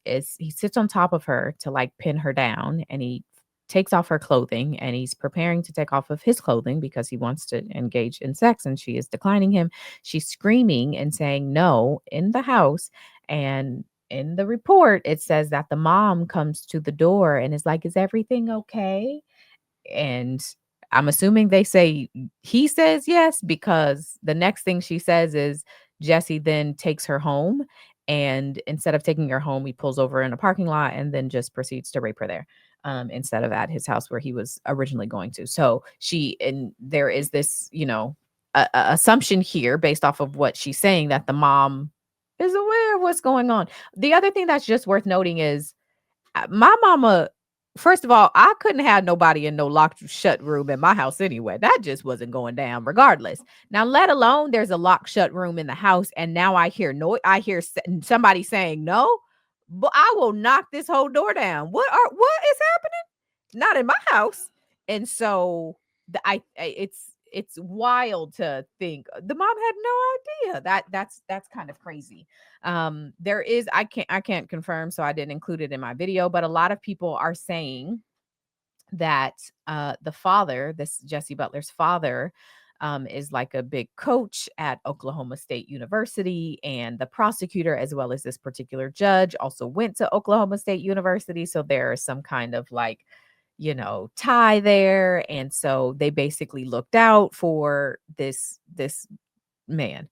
[SPEAKER 4] sits on top of her to like pin her down, and he takes off her clothing, and he's preparing to take off of his clothing because he wants to engage in sex, and she is declining him. She's screaming and saying no in the house. And in the report, it says that the mom comes to the door and is like, "Is everything okay?" And I'm assuming he says yes, because the next thing she says is Jesse then takes her home. And instead of taking her home, he pulls over in a parking lot and then just proceeds to rape her there, instead of at his house where he was originally going to. So there is this, assumption here based off of what she's saying, that the mom is aware of what's going on. The other thing that's just worth noting is my mama. First of all, I couldn't have nobody in no locked shut room in my house anyway. That just wasn't going down regardless. Now, let alone there's a locked shut room in the house, and now I hear somebody saying no, but I will knock this whole door down. What is happening? Not in my house. And so it's wild to think the mom had no idea. That's kind of crazy. There is, I can't confirm, so I didn't include it in my video, but a lot of people are saying that the father, this Jesse Butler's father, is like a big coach at Oklahoma State University, and the prosecutor, as well as this particular judge, also went to Oklahoma State University. So there is some kind of like, tie there. And so they basically looked out for this man.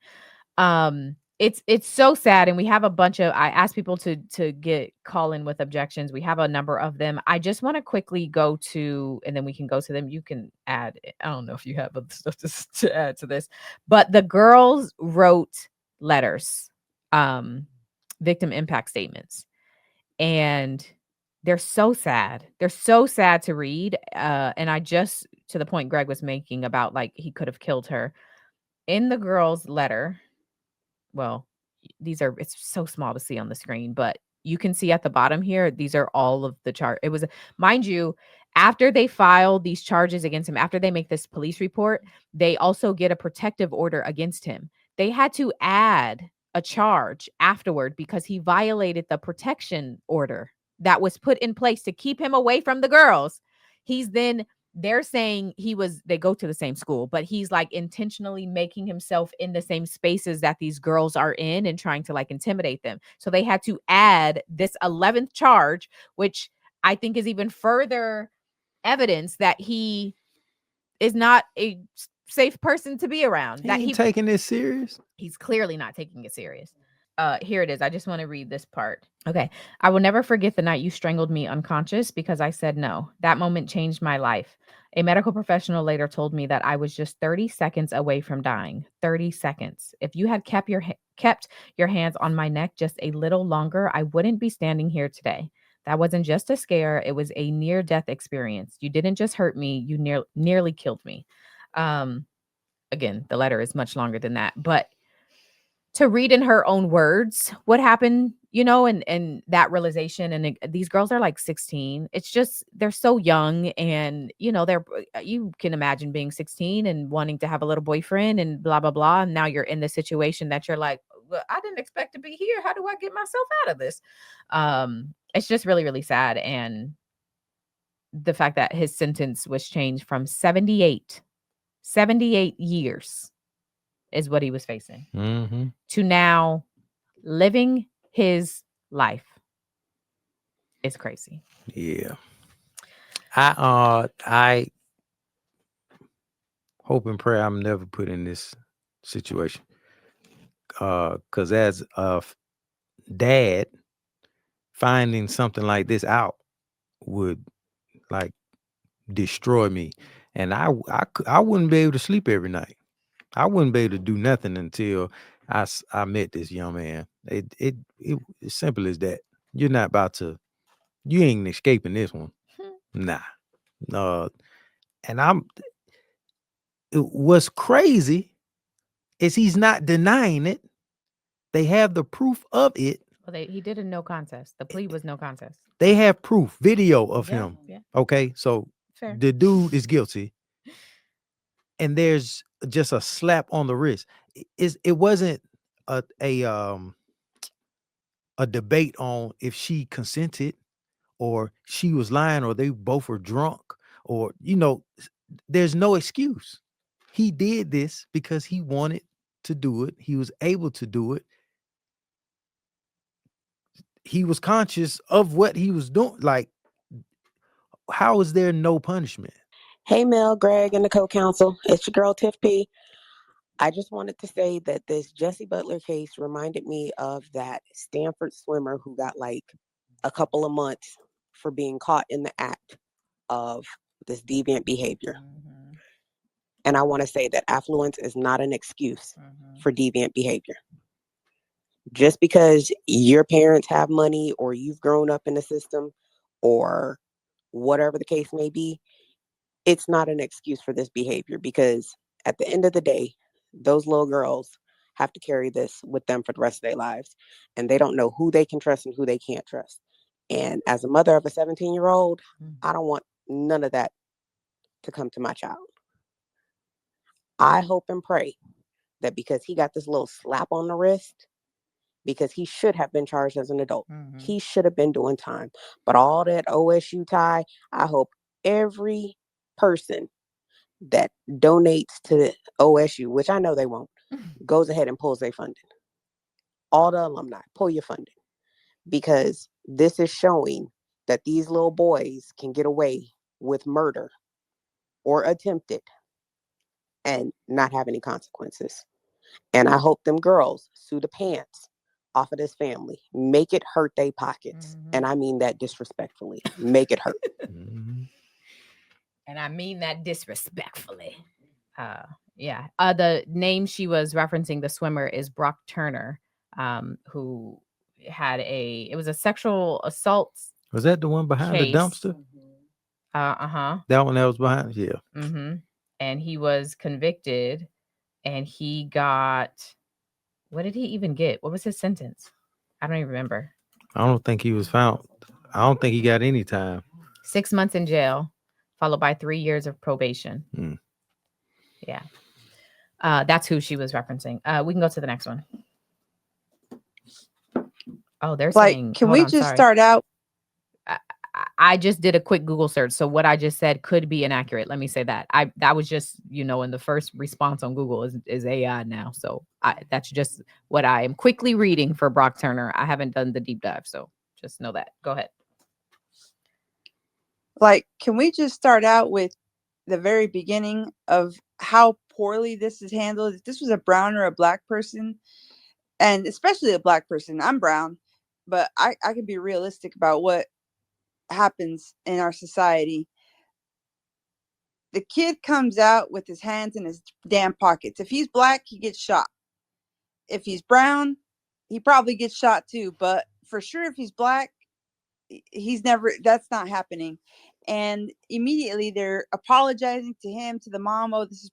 [SPEAKER 4] it's so sad, and we have a bunch of, I asked people to call in with objections. We have a number of them. I just want to quickly go to, and then we can go to them. You can add, I don't know if you have other stuff to add to this, but the girls wrote letters, victim impact statements, and they're so sad. They're so sad to read. And I just, to the point Greg was making about like he could have killed her. In the girl's letter, well, it's so small to see on the screen, but you can see at the bottom here, these are all of the chart. It was, mind you, after they file these charges against him, after they make this police report, they also get a protective order against him. They had to add a charge afterward because he violated the protection order that was put in place to keep him away from the girls. They're saying they go to the same school, but he's like intentionally making himself in the same spaces that these girls are in and trying to like intimidate them. So they had to add this 11th charge, which I think is even further evidence that he is not a safe person to be around.
[SPEAKER 1] He ain't taking this serious.
[SPEAKER 4] He's clearly not taking it serious. Here it is. I just want to read this part. Okay. I will never forget the night you strangled me unconscious because I said no. That moment changed my life. A medical professional later told me that I was just 30 seconds away from dying. 30 seconds. If you had kept your hands on my neck just a little longer, I wouldn't be standing here today. That wasn't just a scare. It was a near-death experience. You didn't just hurt me. You nearly killed me. Again, the letter is much longer than that, but to read in her own words what happened, and that realization. And these girls are like 16. It's just, they're so young, and you can imagine being 16 and wanting to have a little boyfriend and blah, blah, blah. And now you're in the situation that you're like, well, I didn't expect to be here. How do I get myself out of this? It's just really, really sad. And the fact that his sentence was changed from 78 years is what he was facing, to now living his life. It's crazy.
[SPEAKER 1] Yeah. I hope and pray I'm never put in this situation. Because as a dad, finding something like this out would like destroy me, and I wouldn't be able to sleep every night. I wouldn't be able to do nothing until I met this young man. It as simple as that. You're not about to. You ain't escaping this one. Nah. And what's crazy is he's not denying it. They have the proof of it.
[SPEAKER 4] Well, he did a no contest. The plea was no contest.
[SPEAKER 1] They have proof, video of him.
[SPEAKER 4] Yeah.
[SPEAKER 1] Okay, so
[SPEAKER 4] Fair.
[SPEAKER 1] The dude is guilty, and there's just a slap on the wrist. It wasn't a debate on if she consented or she was lying or they both were drunk, or there's no excuse. He did this because he wanted to do it. He was able to do it. He was conscious of what he was doing. Like, how is there no punishment?
[SPEAKER 9] Hey, Mel, Greg, and the co-counsel. It's your girl, Tiff P. I just wanted to say that this Jesse Butler case reminded me of that Stanford swimmer who got like a couple of months for being caught in the act of this deviant behavior. And I want to say that affluence is not an excuse for deviant behavior. Just because your parents have money or you've grown up in the system or whatever the case may be, it's not an excuse for this behavior, because at the end of the day, those little girls have to carry this with them for the rest of their lives, and they don't know who they can trust and who they can't trust. And as a mother of a 17-year-old, I don't want none of that to come to my child. I hope and pray that because he got this little slap on the wrist, because he should have been charged as an adult. He should have been doing time. But all that OSU tie, I hope every person that donates to the OSU, which I know they won't, goes ahead and pulls their funding. All the alumni, pull your funding. Because this is showing that these little boys can get away with murder or attempted and not have any consequences. And I hope them girls sue the pants off of this family. Make it hurt their pockets.
[SPEAKER 4] Mhm.
[SPEAKER 9] And I mean that disrespectfully. Make it hurt.
[SPEAKER 1] Mhm.
[SPEAKER 4] And I mean that disrespectfully. Yeah. The name she was referencing, the swimmer, is Brock Turner, who had it was a sexual assault
[SPEAKER 1] Was that the one behind the
[SPEAKER 4] case.
[SPEAKER 1] dumpster?
[SPEAKER 4] Uh-huh.
[SPEAKER 1] That one that was behind? Yeah.
[SPEAKER 4] Mm-hmm. And he was convicted, and he got, what did he even get? What was his sentence? I don't even remember.
[SPEAKER 1] I don't think he was found. I don't think he got any time.
[SPEAKER 4] 6 months in jail, followed by 3 years of probation.
[SPEAKER 1] Mm.
[SPEAKER 4] Yeah. That's who she was referencing. We can go to the next one. Oh, they're saying,
[SPEAKER 10] Can
[SPEAKER 4] hold
[SPEAKER 10] we
[SPEAKER 4] on,
[SPEAKER 10] just
[SPEAKER 4] sorry.
[SPEAKER 10] start out?
[SPEAKER 4] I just did a quick Google search, so what I just said could be inaccurate. Let me say that. That was just, in the first response on Google is AI now. So that's just what I am quickly reading for Brock Turner. I haven't done the deep dive, so just know that. Go ahead.
[SPEAKER 10] Can we just start out with the very beginning of how poorly this is handled? If this was a brown or a black person, and especially a black person, I'm brown, but I can be realistic about what happens in our society. The kid comes out with his hands in his damn pockets. If he's black, he gets shot. If he's brown, he probably gets shot too. But for sure, if he's black, that's not happening. And immediately they're apologizing to him, to the mom. Oh, this is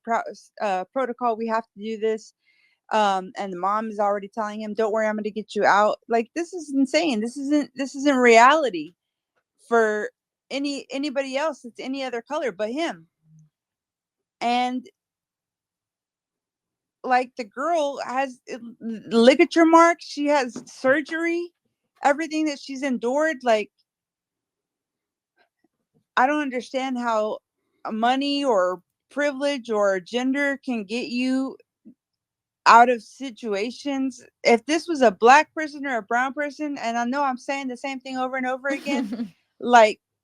[SPEAKER 10] protocol. We have to do this. And the mom is already telling him, don't worry, I'm going to get you out. This is insane. This isn't reality for anybody else. It's any other color but him. And the girl has ligature marks. She has surgery, everything that she's endured. I don't understand how money or privilege or gender can get you out of situations. If this was a black person or a brown person, and I know I'm saying the same thing over and over again,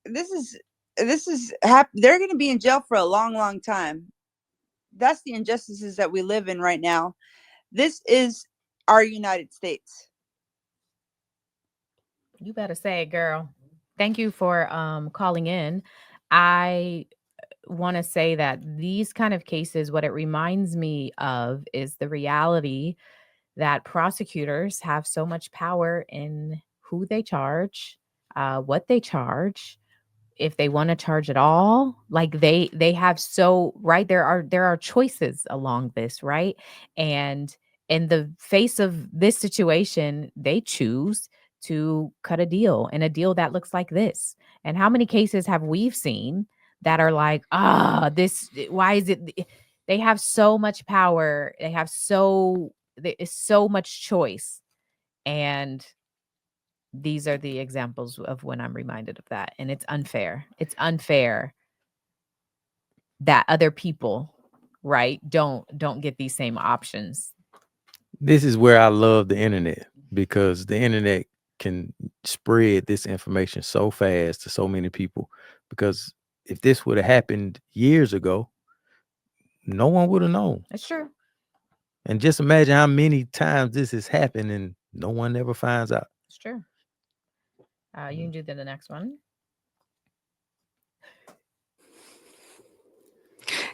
[SPEAKER 10] this is they're going to be in jail for a long, long time. That's the injustices that we live in right now. This is our United States.
[SPEAKER 4] You better say it, girl. Thank you for calling in. I want to say that these kind of cases, what it reminds me of is the reality that prosecutors have so much power in who they charge, what they charge, if they want to charge at all. They have right, there are choices along this, right? And in the face of this situation, they choose to cut a deal, and a deal that looks like this. And how many cases have we seen that are like, why is it? They have so much power. They have so much choice. And these are the examples of when I'm reminded of that. And it's unfair. It's unfair that other people, right, don't get these same options.
[SPEAKER 1] This is where I love the internet, because the internet can spread this information so fast to so many people. Because if this would have happened years ago, no one would have known.
[SPEAKER 4] That's true.
[SPEAKER 1] And just imagine how many times this has happened and no one ever finds out.
[SPEAKER 4] It's true. You can do the next one.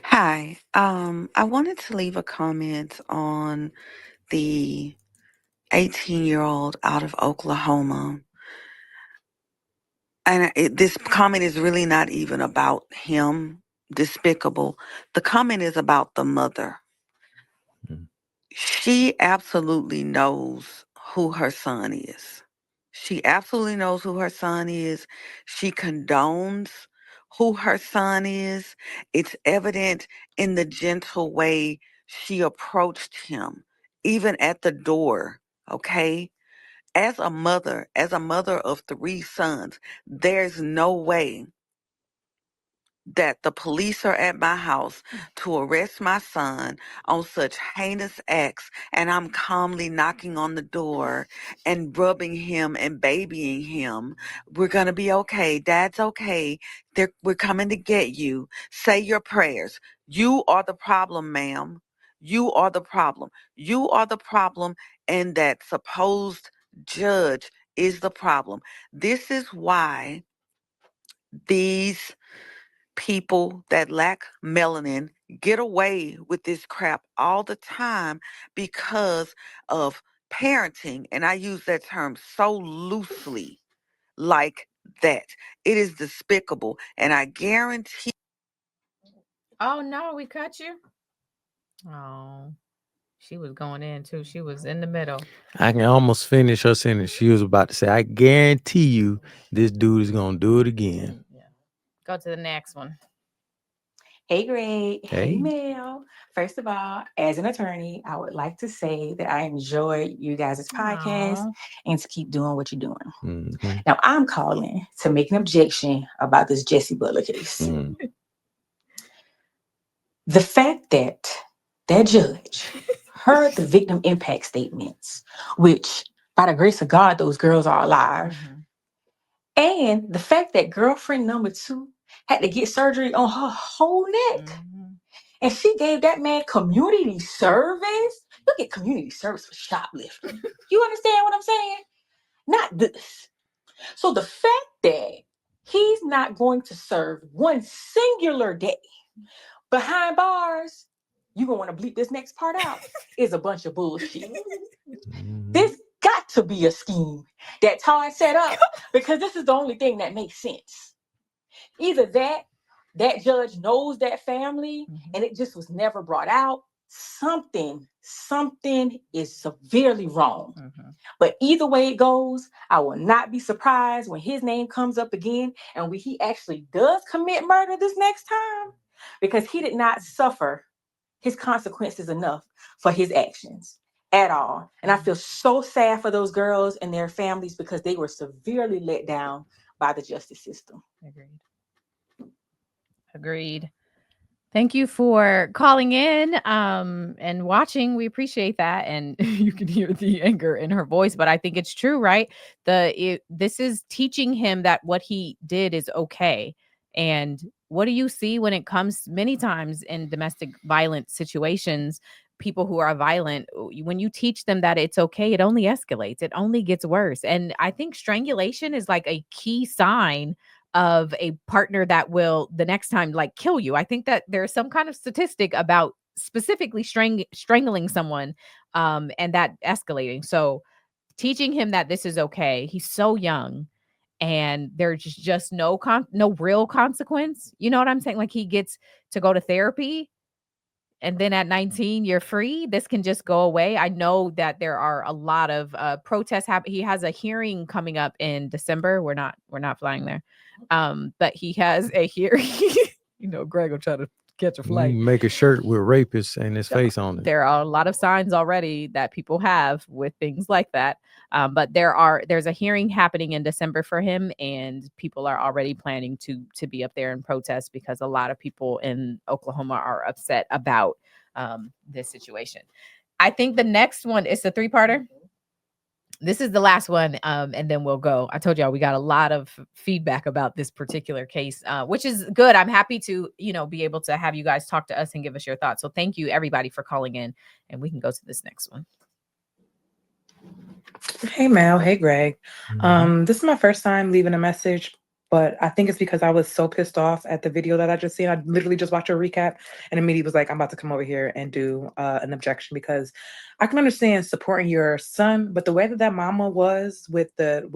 [SPEAKER 11] Hi. I wanted to leave a comment on the 18-year-old out of Oklahoma. And this comment is really not even about him, despicable. The comment is about the mother. She absolutely knows who her son is. She absolutely knows who her son is. She condones who her son is. It's evident in the gentle way she approached him, even at the door, okay? As a mother of 3 sons, there's no way that the police are at my house to arrest my son on such heinous acts, and I'm calmly knocking on the door and rubbing him and babying him. We're going to be okay. Dad's okay. We're coming to get you. Say your prayers. You are the problem, ma'am. You are the problem. You are the problem, and that supposed judge is the problem. This is why these people that lack melanin get away with this crap all the time because of parenting. And I use that term so loosely, like that. It is despicable. And I guarantee.
[SPEAKER 4] Oh no, we cut you. Oh, she was going in too. She was in the middle.
[SPEAKER 1] I can almost finish her sentence. She was about to say, I guarantee you this dude is going to do it again.
[SPEAKER 4] Yeah. Go to the next one.
[SPEAKER 12] Hey, Greg.
[SPEAKER 1] Hey.
[SPEAKER 12] Hey, Mel. First of all, as an attorney, I would like to say that I enjoy you guys' podcast
[SPEAKER 4] Aw.
[SPEAKER 12] and to keep doing what you're doing.
[SPEAKER 1] Mhm.
[SPEAKER 12] Now, I'm calling to make an objection about this Jesse Butler case.
[SPEAKER 1] Mm.
[SPEAKER 12] The fact that that judge heard the victim impact statements, which, by the grace of God, those girls are alive, and the fact that girlfriend number 2 had to get surgery on her whole neck. And she gave that man community service. You get community service for shoplifting. You understand what I'm saying? Not this. So the fact that he's not going to serve one singular day behind bars, you're going to want to bleep this next part out, is a bunch of bullshit. This got to be a scheme that Todd set up because this is the only thing that makes sense. Either that judge knows that family and it just was never brought out. Something is severely wrong. But either way it goes, I will not be surprised when his name comes up again and when he actually does commit murder this next time, because he did not suffer his consequences enough for his actions at all. And I feel so sad for those girls and their families because they were severely let down by the justice system.
[SPEAKER 4] Agreed. Thank you for calling in and watching. We appreciate that. And you can hear the anger in her voice, but I think it's true, right? This is teaching him that what he did is okay. And what do you see when it comes many times in domestic violence situations? People who are violent, when you teach them that it's okay, it only escalates, it only gets worse. And I think strangulation is like a key sign of a partner that will the next time like kill you. I think that there's some kind of statistic about specifically strangling someone and that escalating. So teaching him that this is okay. He's so young and there's just no real consequence. You know what I'm saying? Like he gets to go to therapy and then at 19 you're free. This can just go away. I know that there are a lot of protests happening. He has a hearing coming up in December. We're not flying there. But he has a hearing. You know, Greg will try to catch a flight.
[SPEAKER 1] Make a shirt with rapist and his face on it.
[SPEAKER 4] There are a lot of signs already that people have with things like that. But there's a hearing happening in December for him, and people are already planning to be up there and protest because a lot of people in Oklahoma are upset about this situation. I think the next one is the 3-parter. This is the last one, and then we'll go. I told y'all we got a lot of feedback about this particular case, which is good. I'm happy to, be able to have you guys talk to us and give us your thoughts. So thank you, everybody, for calling in, and we can go to this next one.
[SPEAKER 13] Hey, Mel. Hey, Greg. This is my first time leaving a message, but I think it's because I was so pissed off at the video that I just seen. I literally just watched a recap and immediately was like, I'm about to come over here and do an objection because I can understand supporting your son, but the way that mama was with the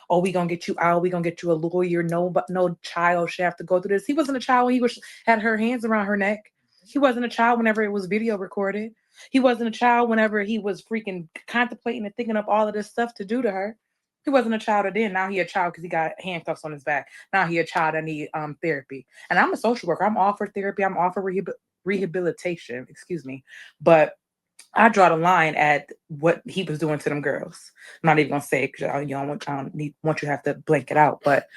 [SPEAKER 13] oh, we gonna get you out, we gonna get you a lawyer. No child should have to go through this. He wasn't a child when he had her hands around her neck. He wasn't a child whenever it was video recorded. He wasn't a child whenever he was freaking contemplating and thinking up all of this stuff to do to her. He wasn't a child then. Now he a child because he got handcuffs on his back. Now he a child that need therapy. And I'm a social worker. I'm all for therapy. I'm all for rehabilitation. Excuse me. But I draw the line at what he was doing to them girls. I'm not even gonna say it because I don't want you to have to blank it out. But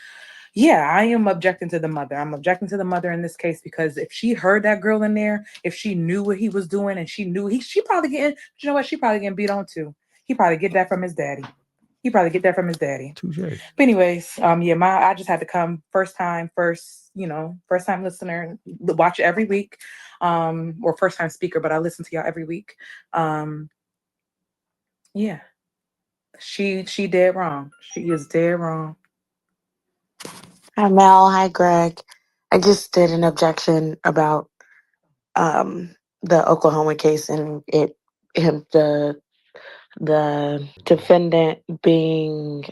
[SPEAKER 13] yeah, I am objecting to the mother. I'm objecting to the mother in this case because if she heard that girl in there, if she knew what he was doing and she knew she probably getting, she probably getting beat on too. He probably get that from his daddy. He probably get that from his daddy.
[SPEAKER 1] Touche.
[SPEAKER 13] But anyways, I just had to come first time listener, watch it every week, or first time speaker, but I listen to y'all every week. Yeah, she dead wrong. She is dead wrong.
[SPEAKER 14] Hi, Mel. Hi, Greg. I just did an objection about the Oklahoma case and the defendant being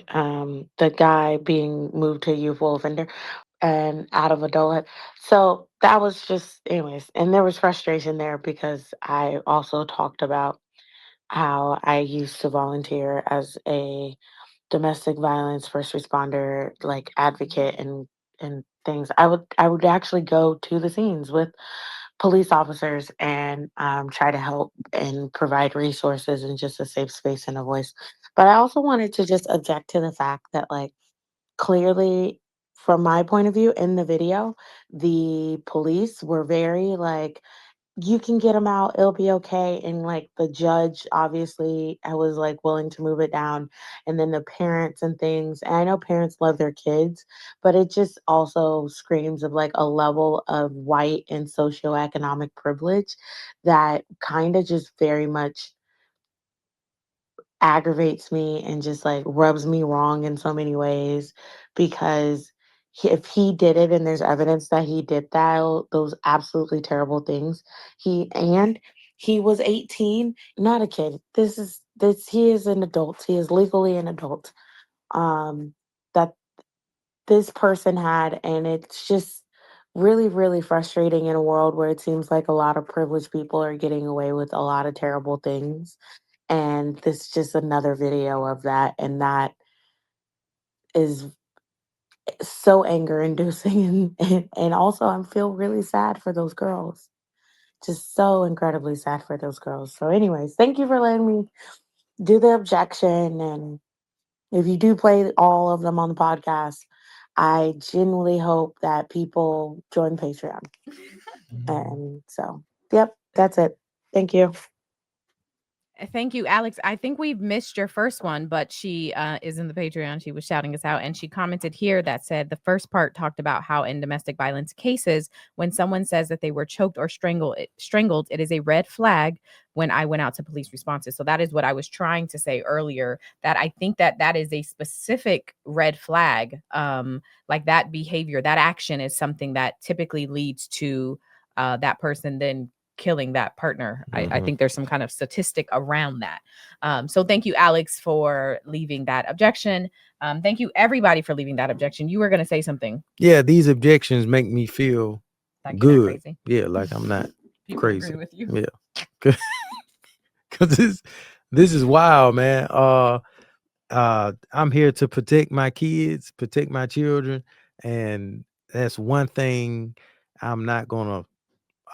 [SPEAKER 14] the guy being moved to youthful offender and out of adulthood. So that was just, anyways, and there was frustration there because I also talked about how I used to volunteer as a domestic violence first responder, like advocate and things. I would actually go to the scenes with police officers and try to help and provide resources and just a safe space and a voice. But I also wanted to just object to the fact that, like, clearly, from my point of view in the video, the police were very like, you can get him out, it'll be okay. And like the judge, obviously, I was like willing to move it down. And then the parents and things. And I know parents love their kids, but it just also screams of like a level of white and socioeconomic privilege that kind of just very much aggravates me and just like rubs me wrong in so many ways because if he did it and there's evidence that he did those absolutely terrible things, he was 18, not a kid. He is an adult. He is legally an adult. That this person had, and it's just really, really frustrating in a world where it seems like a lot of privileged people are getting away with a lot of terrible things. And this is just another video of that. And that is so anger inducing. And also, I feel really sad for those girls. Just so incredibly sad for those girls. So, anyways, thank you for letting me do the objection. And if you do play all of them on the podcast, I genuinely hope that people join Patreon. And so, yep, that's it. Thank you.
[SPEAKER 4] Thank you, Alex. I think we've missed your first one, but she is in the Patreon. She was shouting us out, and she commented here that said the first part talked about how in domestic violence cases, when someone says that they were choked or strangled, it is a red flag when I went out to police responses. So that is what I was trying to say earlier, that I think that is a specific red flag. Like that behavior, that action is something that typically leads to that person then killing that partner. I think there's some kind of statistic around that. So thank you, Alex, for leaving that objection. Thank you, everybody, for leaving that objection. You were going to say something.
[SPEAKER 1] Yeah, these objections make me feel
[SPEAKER 4] like good. You're not crazy.
[SPEAKER 1] Yeah, like I'm not
[SPEAKER 4] People
[SPEAKER 1] crazy.
[SPEAKER 4] agree with you.
[SPEAKER 1] Yeah, because this is wild, man. I'm here to protect my kids, protect my children, and that's one thing I'm not gonna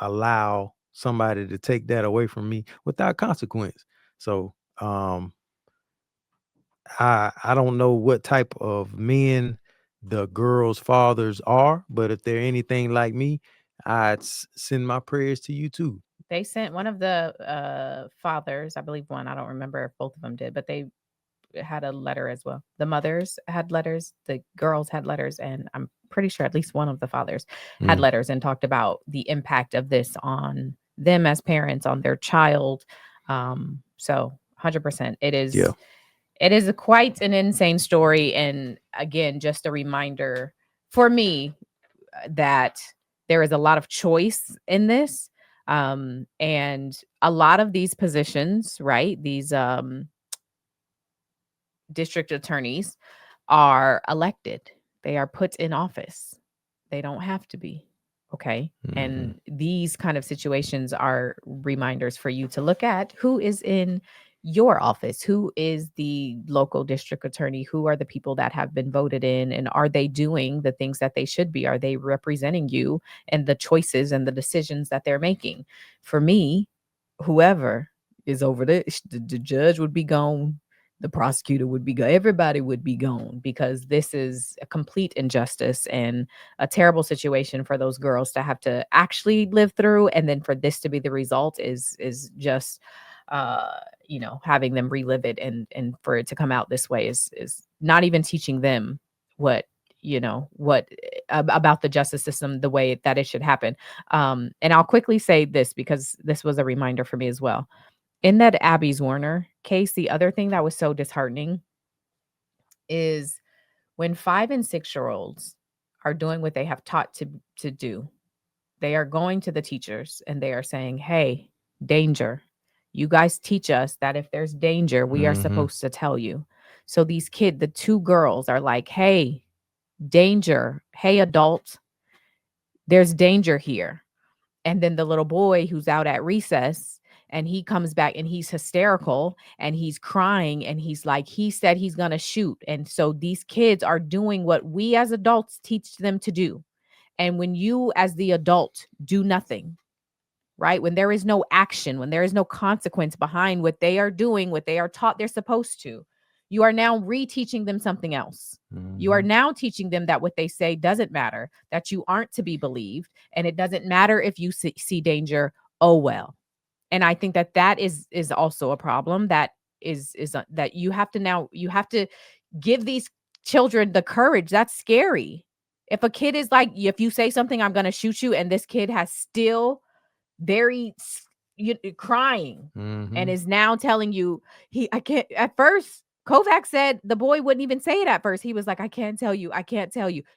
[SPEAKER 1] allow somebody to take that away from me without consequence. So I don't know what type of men the girls' fathers are, but if they're anything like me, I'd send my prayers to you too.
[SPEAKER 4] They sent one of the fathers, I believe one, I don't remember if both of them did, but they had a letter as well. The mothers had letters, the girls had letters, and I'm pretty sure at least one of the fathers had letters and talked about the impact of this on them as parents, on their child. So 100%, it is.
[SPEAKER 1] Yeah.
[SPEAKER 4] It is quite an insane story, and again, just a reminder for me that there is a lot of choice in this, and a lot of these positions, right? These district attorneys are elected. They are put in office. They don't have to be. Okay. And these kind of situations are reminders for you to look at who is in your office, who is the local district attorney, who are the people that have been voted in, and are they doing the things that they should be? Are they representing you and the choices and the decisions that they're making? For me, whoever is over there, the judge would be gone. The prosecutor would be gone. Everybody would be gone, because this is a complete injustice and a terrible situation for those girls to have to actually live through. And then for this to be the result is just you know, having them relive it and for it to come out this way is not even teaching them what, you know, what about the justice system, the way that it should happen. And I'll quickly say this because this was a reminder for me as well. In that Abby Zwerner case, the other thing that was so disheartening is when 5 and 6-year-olds are doing what they have taught to do. They are going to the teachers and they are saying, hey, danger. You guys teach us that if there's danger, we are supposed to tell you. So these kids, the 2 girls are like, hey, danger. Hey, adult, there's danger here. And then the little boy who's out at recess and he comes back and he's hysterical and he's crying and he's like, he said he's going to shoot. And so these kids are doing what we as adults teach them to do. And when you as the adult do nothing, right? When there is no action, when there is no consequence behind what they are doing, what they are taught they're supposed to, you are now reteaching them something else. You are now teaching them that what they say doesn't matter, that you aren't to be believed, and it doesn't matter if you see danger. Oh, well. And I think that is also a problem that is that you have to give these children the courage. That's scary. If a kid is like, if you say something, I'm going to shoot you, and this kid has still crying and is now telling you I can't. At first, Kovac said the boy wouldn't even say it at first. He was like, I can't tell you.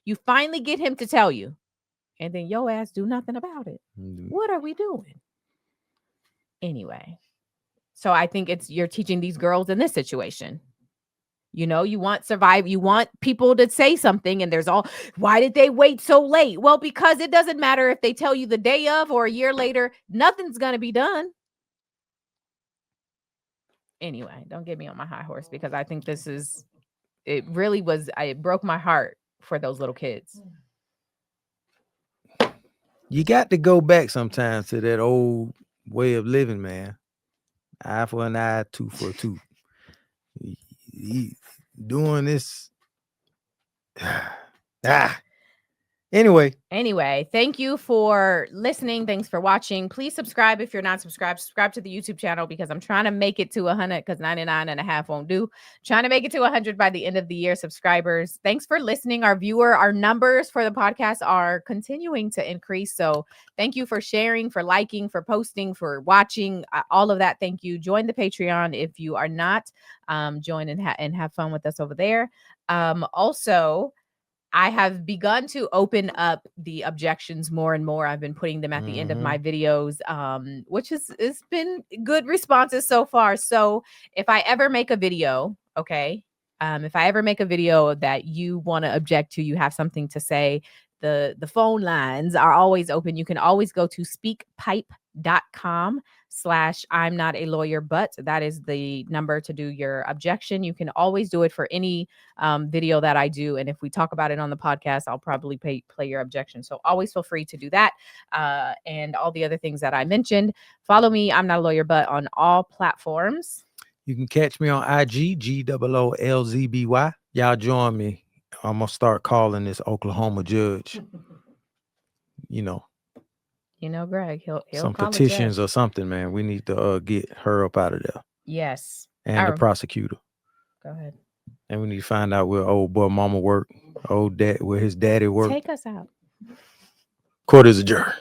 [SPEAKER 4] You finally get him to tell you, and then your ass do nothing about it. What are we doing? Anyway, so I think you're teaching these girls in this situation. You know, you want people to say something, and there's why did they wait so late? Well, because it doesn't matter if they tell you the day of or a year later, nothing's going to be done. Anyway, don't get me on my high horse because I think it broke my heart for those little kids.
[SPEAKER 1] You got to go back sometimes to that old way of living, man. Eye for an eye, tooth for a tooth. Doing this. Anyway,
[SPEAKER 4] thank you for listening. Thanks for watching. Please subscribe if you're not subscribed. Subscribe to the YouTube channel because I'm trying to make it to 100 because 99.5 won't do. Trying to make it to 100 by the end of the year, subscribers. Thanks for listening. Our numbers for the podcast are continuing to increase. So thank you for sharing, for liking, for posting, for watching, all of that. Thank you. Join the Patreon if you are not. Join and have fun with us over there. Also, I have begun to open up the objections more and more. I've been putting them at the end of my videos, which it's been good responses so far. So if I ever make a video, okay, if I ever make a video that you want to object to, you have something to say, the phone lines are always open. You can always go to speakpipe.com/ImNotALawyerBut. That is the number to do your objection. You can always do it for any video that I do. And if we talk about it on the podcast, I'll probably play your objection. So always feel free to do that. And all the other things that I mentioned. Follow me, I'm Not a Lawyer But, on all platforms.
[SPEAKER 1] You can catch me on IG, GOOLZBY. Y'all join me. I'm going to start calling this Oklahoma judge. You know,
[SPEAKER 4] Greg, he'll
[SPEAKER 1] some
[SPEAKER 4] call
[SPEAKER 1] petitions or something, man. We need to get her up out of there.
[SPEAKER 4] Yes.
[SPEAKER 1] And the prosecutor.
[SPEAKER 4] Go ahead.
[SPEAKER 1] And we need to find out where old boy mama work, where his daddy work.
[SPEAKER 4] Take us out.
[SPEAKER 1] Court is adjourned.